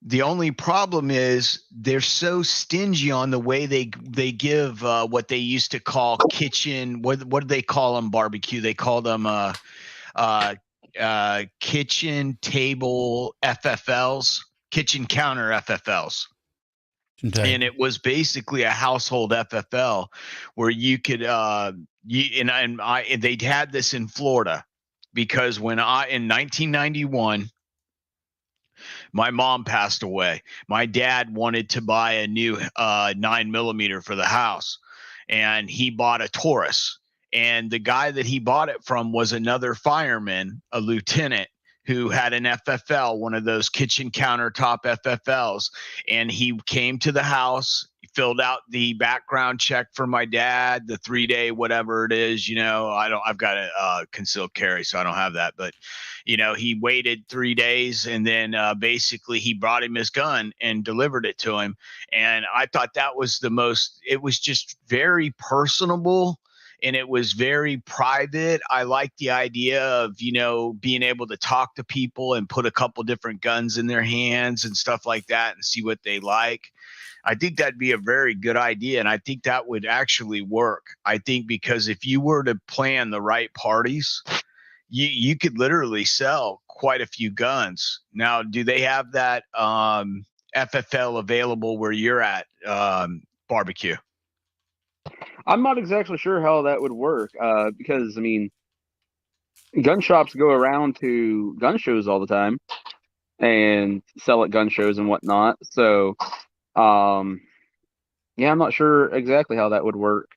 The only problem is they're so stingy on the way they give what they used to call kitchen. What do they call them? Barbecue. They call them kitchen table FFLs, kitchen counter FFLs. And it was basically a household FFL where you could they had this in Florida because in 1991 my mom passed away. My dad wanted to buy a new 9mm for the house, and he bought a Taurus. And the guy that he bought it from was another fireman, a lieutenant, who had an FFL, one of those kitchen countertop FFLs. And he came to the house, filled out the background check for my dad, the 3-day, whatever it is, I've got a concealed carry, so I don't have that. But, he waited 3 days, and then basically he brought him his gun and delivered it to him. And I thought that was it was just very personable. And it was very private. I like the idea of, being able to talk to people and put a couple different guns in their hands and stuff like that and see what they like. I think that'd be a very good idea. And I think that would actually work. I think because if you were to plan the right parties, you could literally sell quite a few guns. Now, do they have that FFL available where you're at, Barbecue? I'm not exactly sure how that would work because, I mean, gun shops go around to gun shows all the time and sell at gun shows and whatnot. So, yeah, I'm not sure exactly how that would work.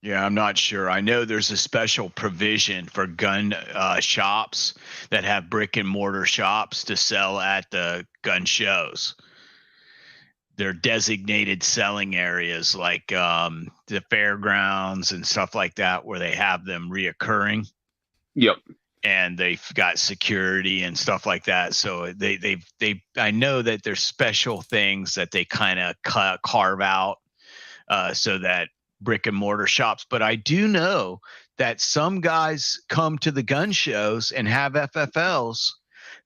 Yeah, I'm not sure. I know there's a special provision for gun shops that have brick and mortar shops to sell at the gun shows. They're designated selling areas like the fairgrounds and stuff like that, where they have them reoccurring. Yep. And they've got security and stuff like that. So I know that there's special things that they kind of carve out so that brick and mortar shops. But I do know that some guys come to the gun shows and have FFLs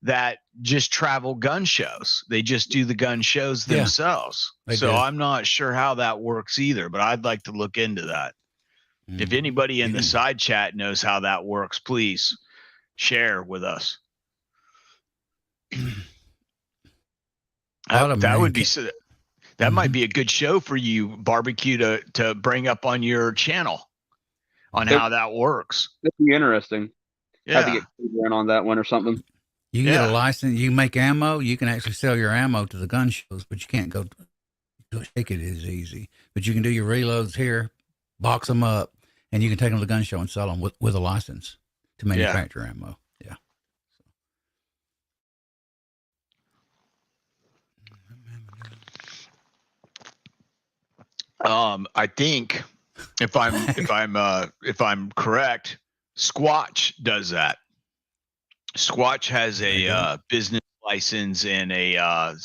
that just travel gun shows. They just do the gun shows themselves. So I'm not sure how that works either, but I'd like to look into that. If anybody in the side chat knows how that works, please share with us. A lot of them That would they be so. That might be a good show for you, barbecue, to bring up on your channel on how that works. That'd be interesting. Have to Yeah. get in on that one or something. You can get a Yeah. license. You can make ammo. You can actually sell your ammo to the gun shows, but you can't go to shake it as easy. But you can do your reloads here, box them up, and you can take them to the gun show and sell them with a license to manufacture ammo. Yeah. I think if I'm correct, Squatch does that. Squatch has a business license and a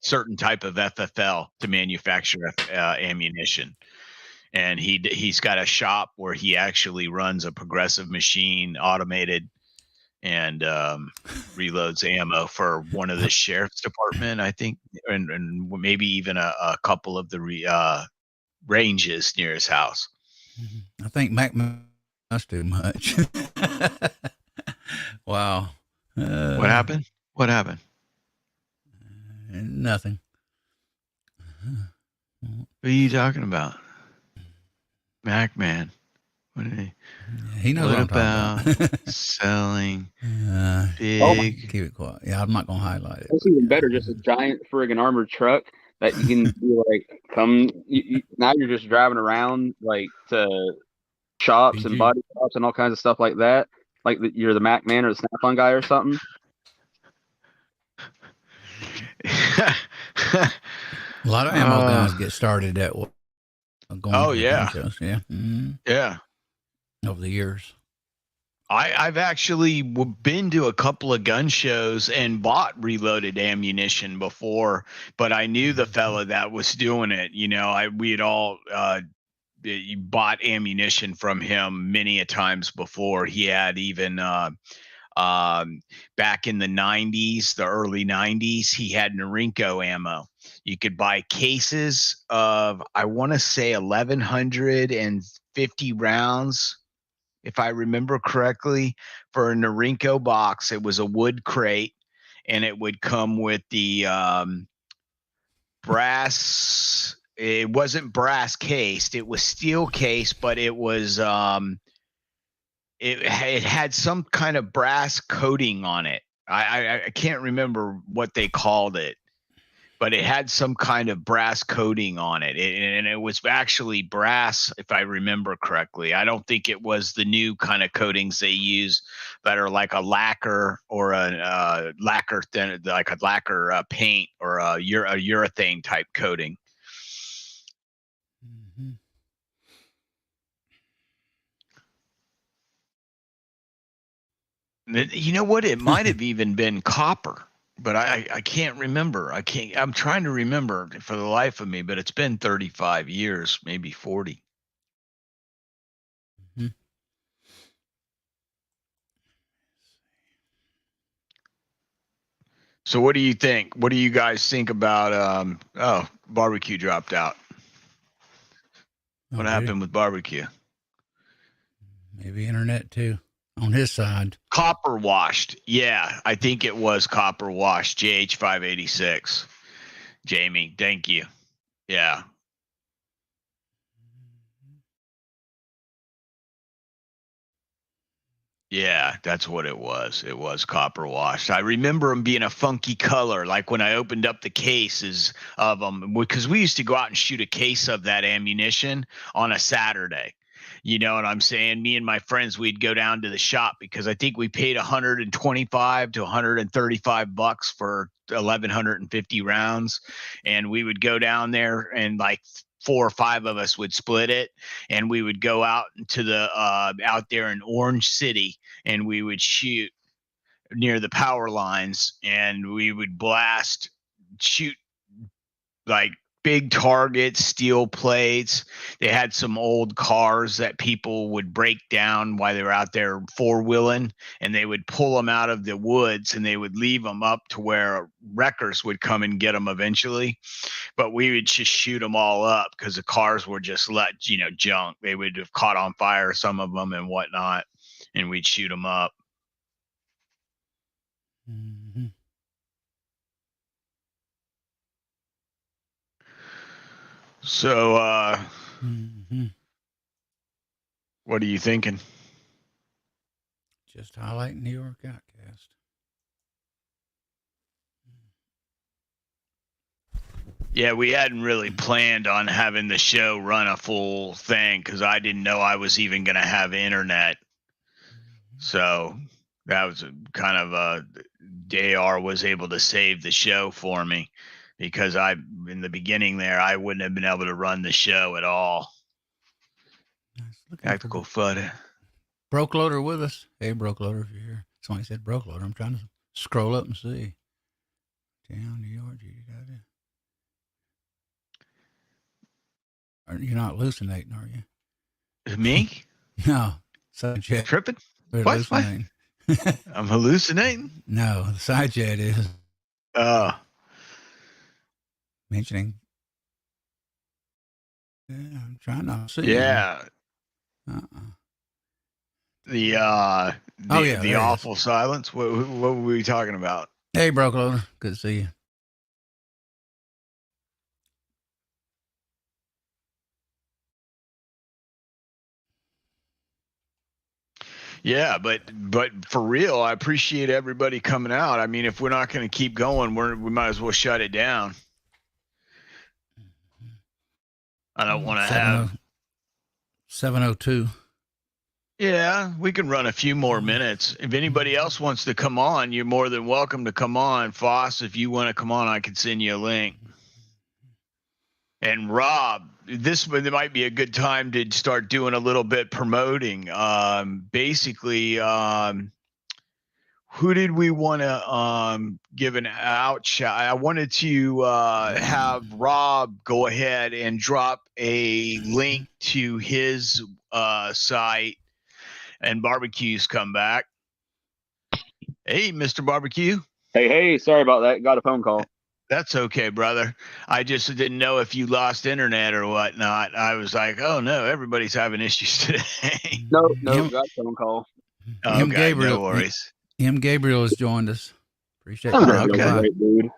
certain type of FFL to manufacture ammunition, and he's got a shop where he actually runs a progressive machine, automated, and reloads ammo for one of the sheriff's department, I think, and maybe even a couple of the ranges near his house. I think Mac must do much. Wow. What happened? What happened? Nothing. What are you talking about? Mac Man. What did he knows what I'm talking about. Selling big. Keep it quiet. Yeah, I'm not going to highlight it. That's even better. Just a giant friggin' armored truck that you can be like, come. Now you're just driving around like to shops and body shops and all kinds of stuff like that. Like you're the Mac Man or the Snap-on guy or something. A lot of ammo guys get started at going to the gun shows. Yeah. Yeah. Over the years. I've actually been to a couple of gun shows and bought reloaded ammunition before, but I knew the fella that was doing it. You know, we had all bought ammunition from him many a times before. He had even back in the 90s, the early 90s, he had Norinco ammo. You could buy cases of, I want to say, 1,150 rounds, if I remember correctly, for a Norinco box. It was a wood crate, and it would come with the brass. It wasn't brass cased; it was steel cased, but it was it had some kind of brass coating on it. I can't remember what they called it, but it had some kind of brass coating on it. And it was actually brass, if I remember correctly. I don't think it was the new kind of coatings they use that are like a lacquer or a lacquer thin, like a lacquer paint or a urethane type coating. You know what? It might have even been copper, but I can't remember. I'm trying to remember for the life of me, but it's been 35 years, maybe 40. So what do you think? What do you guys think about barbecue dropped out? What happened with barbecue? Maybe internet too on his side. Copper washed. Yeah, I think it was copper washed. JH586. Jamie, thank you. Yeah. Yeah, that's what it was. It was copper washed. I remember them being a funky color, like when I opened up the cases of them, because we used to go out and shoot a case of that ammunition on a Saturday. You know what I'm saying? Me and my friends, we'd go down to the shop because I think we paid 125 to 135 bucks for 1,150 rounds, and we would go down there and like 4 or 5 of us would split it, and we would go out to the out there in Orange City, and we would shoot near the power lines, and we would shoot like big targets, steel plates. They had some old cars that people would break down while they were out there four-wheeling, and they would pull them out of the woods, and they would leave them up to where wreckers would come and get them eventually. But we would just shoot them all up because the cars were just junk. They would have caught on fire, some of them and whatnot, and we'd shoot them up. So, Mm-hmm. what are you thinking? Just highlighting the York Outcast. Yeah, we hadn't really planned on having the show run a full thing because I didn't know I was even going to have internet. So that was kind of a JR was able to save the show for me because in the beginning there, I wouldn't have been able to run the show at all. Tactical FUD. Broke Loader with us. Hey, Broke Loader, if you're here. Somebody said Broke Loader. I'm trying to scroll up and see. Down New York, you got it. You're not hallucinating, are you? Me? No. Side chat. Tripping? We're What? hallucinating. I'm hallucinating? No, the side chat is mentioning. Yeah, I'm trying not to see. yeah. The Oh, yeah, the there he awful silence. What were we talking about? Hey, Broke Loader. Good to see you. Yeah, but for real, I appreciate everybody coming out. I mean, if we're not going to keep going, we might as well shut it down. I don't want to have 702. Yeah, we can run a few more minutes. If anybody else wants to come on, you're more than welcome to come on. Foss, if you want to come on, I can send you a link. And Rob, this might be a good time to start doing a little bit promoting. Basically, who did we want to give an out shout? I wanted to have Rob go ahead and drop a link to his site and barbecues come back. Hey, Mr. Barbecue. Hey, sorry about that. Got a phone call. That's okay, brother. I just didn't know if you lost internet or whatnot. I was like, oh no, everybody's having issues today. No, got a phone call. Okay, Gabriel, no worries. Gabriel has joined us. Appreciate you. Okay. Great dude.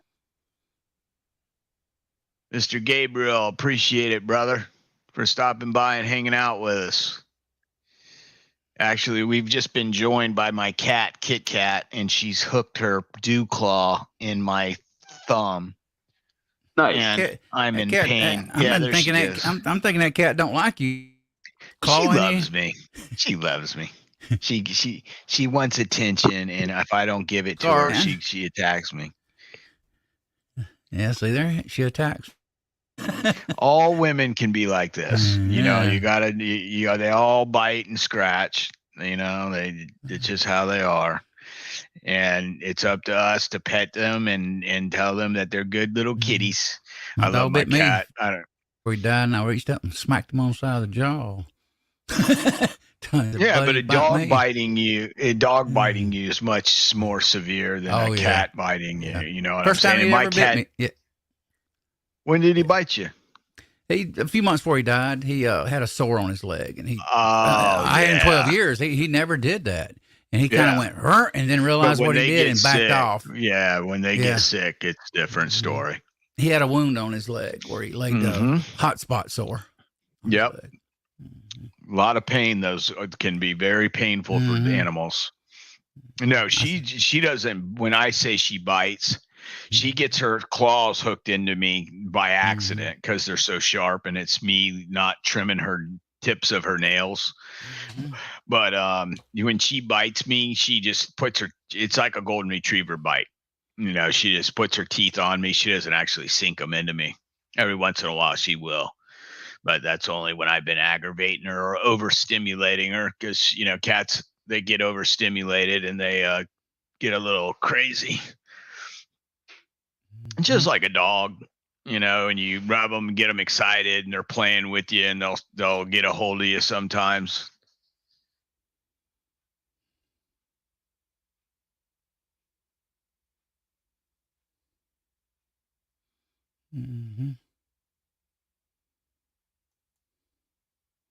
Mr. Gabriel, appreciate it, brother, for stopping by and hanging out with us. Actually, we've just been joined by my cat, Kit Kat, and she's hooked her dew claw in my thumb. Nice. And Cat, I'm in cat, pain. I'm thinking that cat don't like you. She loves me. She loves me. She wants attention, and if I don't give it to her, she attacks me. Yeah, see there, she attacks. All women can be like this. You know, you gotta, they all bite and scratch. You know, it's just how they are. And it's up to us to pet them and tell them that they're good little kitties. I love my cat. Before he died, and I reached up and smacked him on the side of the jaw. Yeah, but a dog biting you is much more severe than a cat biting you. You know what I'm saying? My cat. Bit me. Yeah. When did he bite you? A few months before he died, he had a sore on his leg, and I had him 12 years. He never did that, and he kind of went and then realized what he did and backed off. Yeah, when they get sick, it's a different story. He had a wound on his leg where he laid a hot spot sore. Yep. A lot of pain. Those can be very painful for the animals. No, she doesn't. When I say she bites, she gets her claws hooked into me by accident because they're so sharp, and it's me not trimming her tips of her nails. But when she bites me, she just puts it's like a golden retriever bite. You know, she just puts her teeth on me. She doesn't actually sink them into me. Every once in a while she will. But that's only when I've been aggravating her or overstimulating her, because, you know, cats, they get overstimulated and they get a little crazy. Just like a dog, you know, and you rub them and get them excited and they're playing with you and they'll get a hold of you sometimes.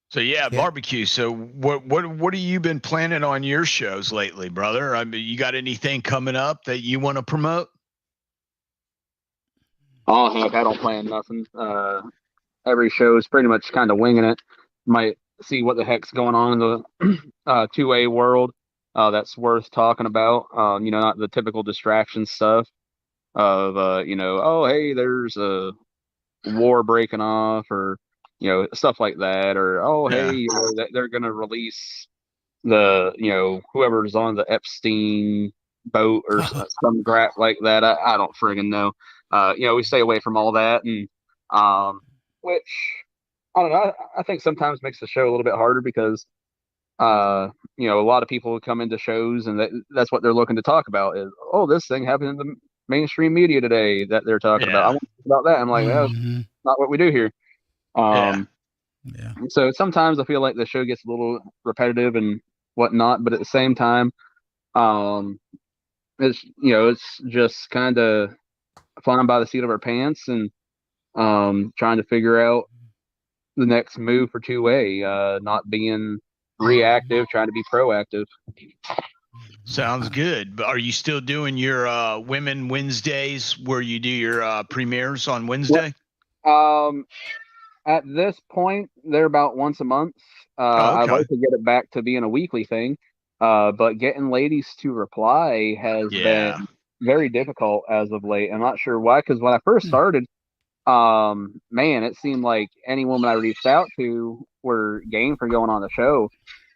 So barbecue. So what have you been planning on your shows lately, brother? I mean, you got anything coming up that you want to promote? Oh heck, I don't plan nothing. every show is pretty much kind of winging it. Might see what the heck's going on in the 2A world that's worth talking about. Not the typical distraction stuff of oh hey, there's a war breaking off, or stuff like that, or oh hey, Yeah. they're gonna release the whoever's on the Epstein boat or some crap like that. I don't friggin' know. We stay away from all that, and which I don't know. I think sometimes makes the show a little bit harder because a lot of people come into shows and that's what they're looking to talk about is, oh, this thing happened in the mainstream media today that they're talking about. I Yeah. want to talk about that. I'm like, well, that's Mm-hmm. not what we do here. Yeah. Yeah. So sometimes I feel like the show gets a little repetitive and whatnot, but at the same time, it's just kind of flying by the seat of our pants and trying to figure out the next move for 2A, not being reactive, trying to be proactive. Sounds good. But are you still doing your Women Wednesdays where you do your premieres on Wednesday? At this point, they're about once a month. I'd like to get it back to being a weekly thing, but getting ladies to reply has been very difficult as of late. I'm not sure why, because when I first started, man, it seemed like any woman I reached out to were game for going on the show.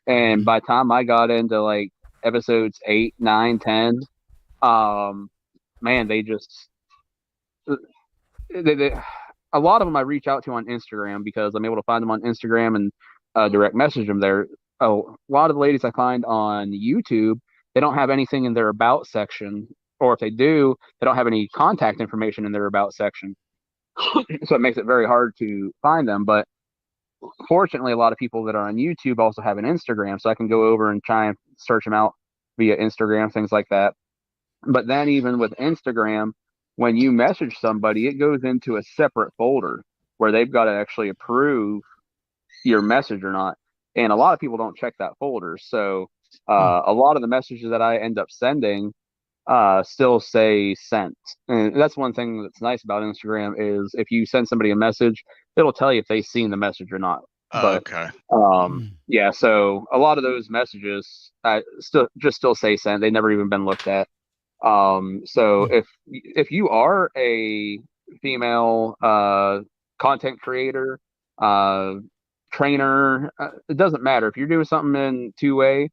And by the time I got into like episodes 8, 9, 10, man, they just they a lot of them I reach out to on Instagram because I'm able to find them on Instagram and direct message them there. Oh, a lot of the ladies I find on YouTube, they don't have anything in their about section, or if they do, they don't have any contact information in their about section. So it makes it very hard to find them. But fortunately, a lot of people that are on YouTube also have an Instagram, so I can go over and try and search them out via Instagram, things like that. But then even with Instagram, when you message somebody, it goes into a separate folder where they've got to actually approve your message or not. And a lot of people don't check that folder. So a lot of the messages that I end up sending still say sent. And that's one thing that's nice about Instagram is if you send somebody a message, it'll tell you if they've seen the message or not. But okay. Yeah, so a lot of those messages still say sent. They've never even been looked at. So if you are a female content creator, trainer, it doesn't matter. If you're doing something in 2A,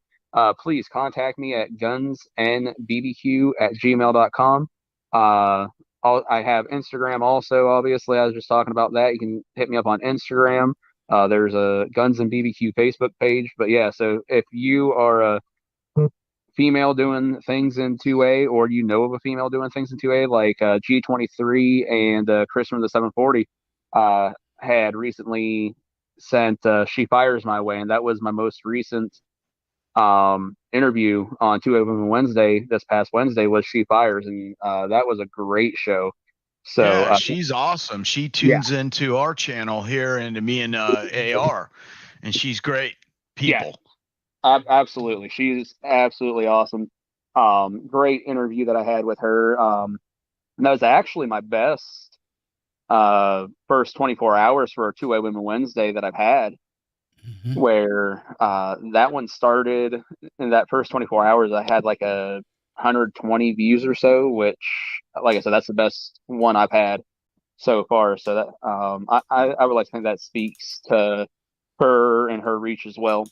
please contact me at gunsnbbq@gmail.com. I have Instagram also, obviously. I was just talking about that. You can hit me up on Instagram. There's a Guns and BBQ Facebook page. But yeah, so if you are a female doing things in 2A, or you know of a female doing things in 2A, like G23 and Chris from the 740 had recently sent She Fires my way, and that was my most recent interview on 2A Women Wednesday. This past Wednesday was She Fires, and that was a great show. So yeah, she's awesome. She tunes into our channel here and to me and AR, and she's great people. Absolutely. She's absolutely awesome. Great interview that I had with her. And that was actually my best first 24 hours for a 2A Women Wednesday that I've had, where that one started in that first 24 hours. I had like 120 views or so, which, like I said, that's the best one I've had so far. So that I would like to think that speaks to her and her reach as well.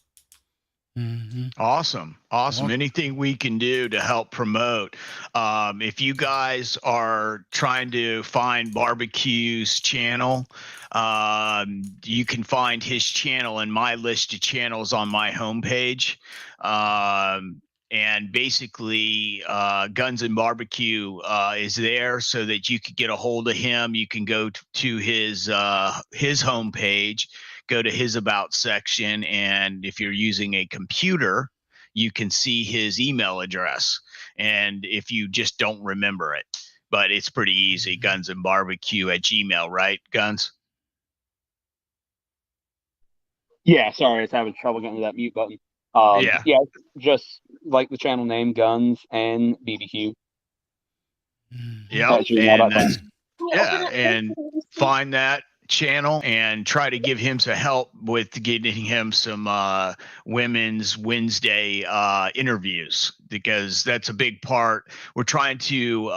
Awesome. Anything we can do to help promote. If you guys are trying to find Barbecue's channel, you can find his channel in my list of channels on my homepage. And basically, Guns and Barbecue is there so that you could get a hold of him. You can go to his homepage, go to his about section, and if you're using a computer, you can see his email address. And if you just don't remember it, but it's pretty easy, gunsandbarbecue@gmail, right, Guns? Yeah, sorry, I was having trouble getting to that mute button. Yeah, just like the channel name, Guns and BBQ. Yeah, and find that, channel and try to give him some help with getting him some women's Wednesday interviews, because that's a big part. We're trying to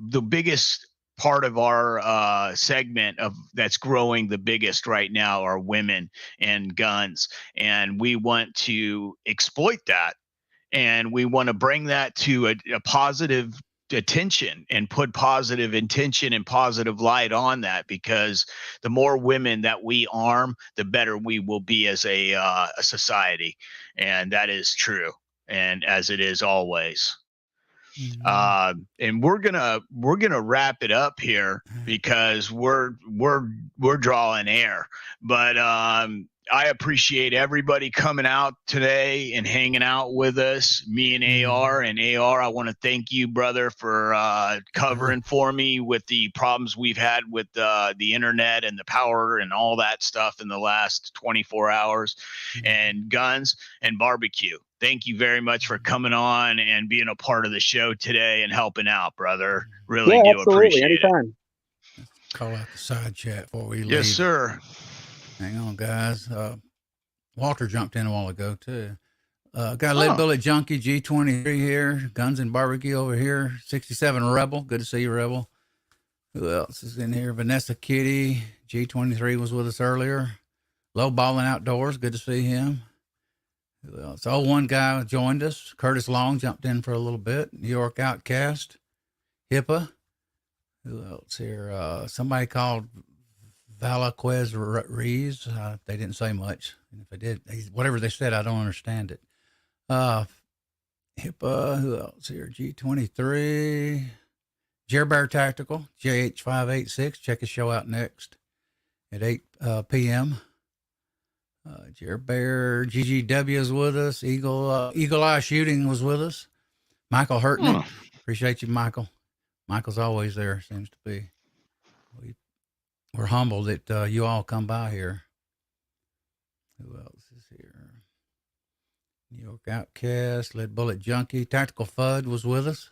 the biggest part of our segment of that's growing the biggest right now are women and guns, and we want to exploit that, and we want to bring that to a positive attention and put positive intention and positive light on that, because the more women that we arm, the better we will be as a society, and that is true, and as it is always. And we're gonna wrap it up here because we're drawing air. But I appreciate everybody coming out today and hanging out with us. Me and AR, I want to thank you, brother, for covering for me with the problems we've had with the internet and the power and all that stuff in the last 24 hours, and guns and barbecue. Thank you very much for coming on and being a part of the show today and helping out, brother. Really do appreciate anytime. it. Call out the side chat before we leave. Yes, sir. Hang on, guys. Walter jumped in a while ago, too. Got a Lead Bullet Junkie G23 here. Guns and Barbecue over here. 67 Rebel. Good to see you, Rebel. Who else is in here? Vanessa Kitty. G23 was with us earlier. Low Balling Outdoors. Good to see him. Who else? Oh, one guy joined us. Curtis Long jumped in for a little bit. New York Outcast. HIPAA. Who else here? Somebody called Valaquez Rees. They didn't say much. And if they did, whatever they said, I don't understand it. HIPAA. Who else here? G23. Jer Bear Tactical. JH586. Check his show out next at 8 p.m. Jer Bear, GGW is with us. Eagle Eye Shooting was with us. Michael Hurtney. Appreciate you, Michael. Michael's always there, seems to be. We're humbled that you all come by here. Who else is here? New York Outcast, Lead Bullet Junkie. Tactical Fud was with us.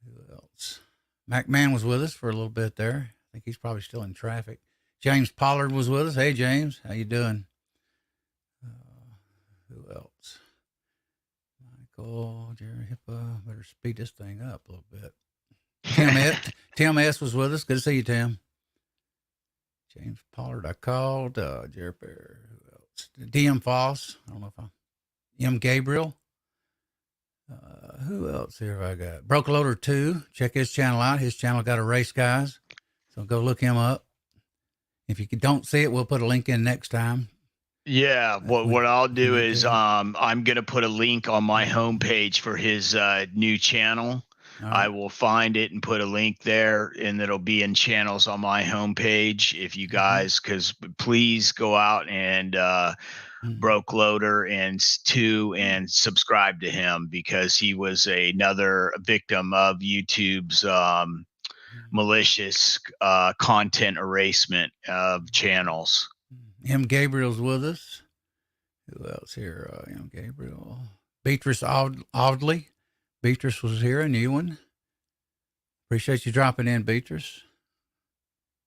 Who else? Mac Man was with us for a little bit there. I think he's probably still in traffic. James Pollard was with us. Hey, James. How you doing? Who else? Michael, Jerry HIPAA. Better speed this thing up a little bit. Tim S was with us. Good to see you, Tim. James Pollard, I called. Jerry Bear. Who else? DM Foss. I don't know if M. Gabriel. Who else here have I got? Broke Loader 2. Check his channel out. His channel got a race, guys. So go look him up. If you don't see it, we'll put a link in next time. Yeah, what I'll do is I'm going to put a link on my homepage for his new channel. I will find it and put a link there, and it'll be in channels on my homepage. If you guys, because please go out and Broke Loader and subscribe to him, because he was another victim of YouTube's malicious content erasement of channels. M. Gabriel's with us. Who else here? M. Gabriel. Beatrice Audley. Beatrice was here, a new one. Appreciate you dropping in, Beatrice.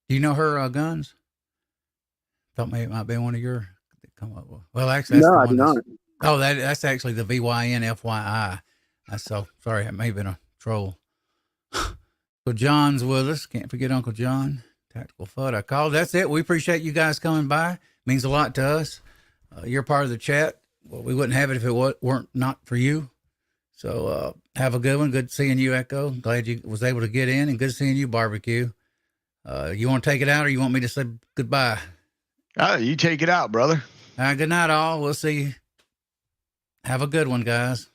Do you know her guns? Thought maybe it might be one of your come up with. Well, actually, that's no, the I one. do not. Oh, that's actually the VYN FYI. So sorry, that may have been a troll. Uncle John's with us. Can't forget Uncle John. Tactical Fud, I called. That's it. We appreciate you guys coming by. Means a lot to us. You're part of the chat. Well, we wouldn't have it if it weren't not for you. So have a good one. Good seeing you, Echo. Glad you was able to get in, and good seeing you, Barbecue. You want to take it out, or you want me to say goodbye? You take it out, brother. Good night, all. We'll see you. Have a good one, guys.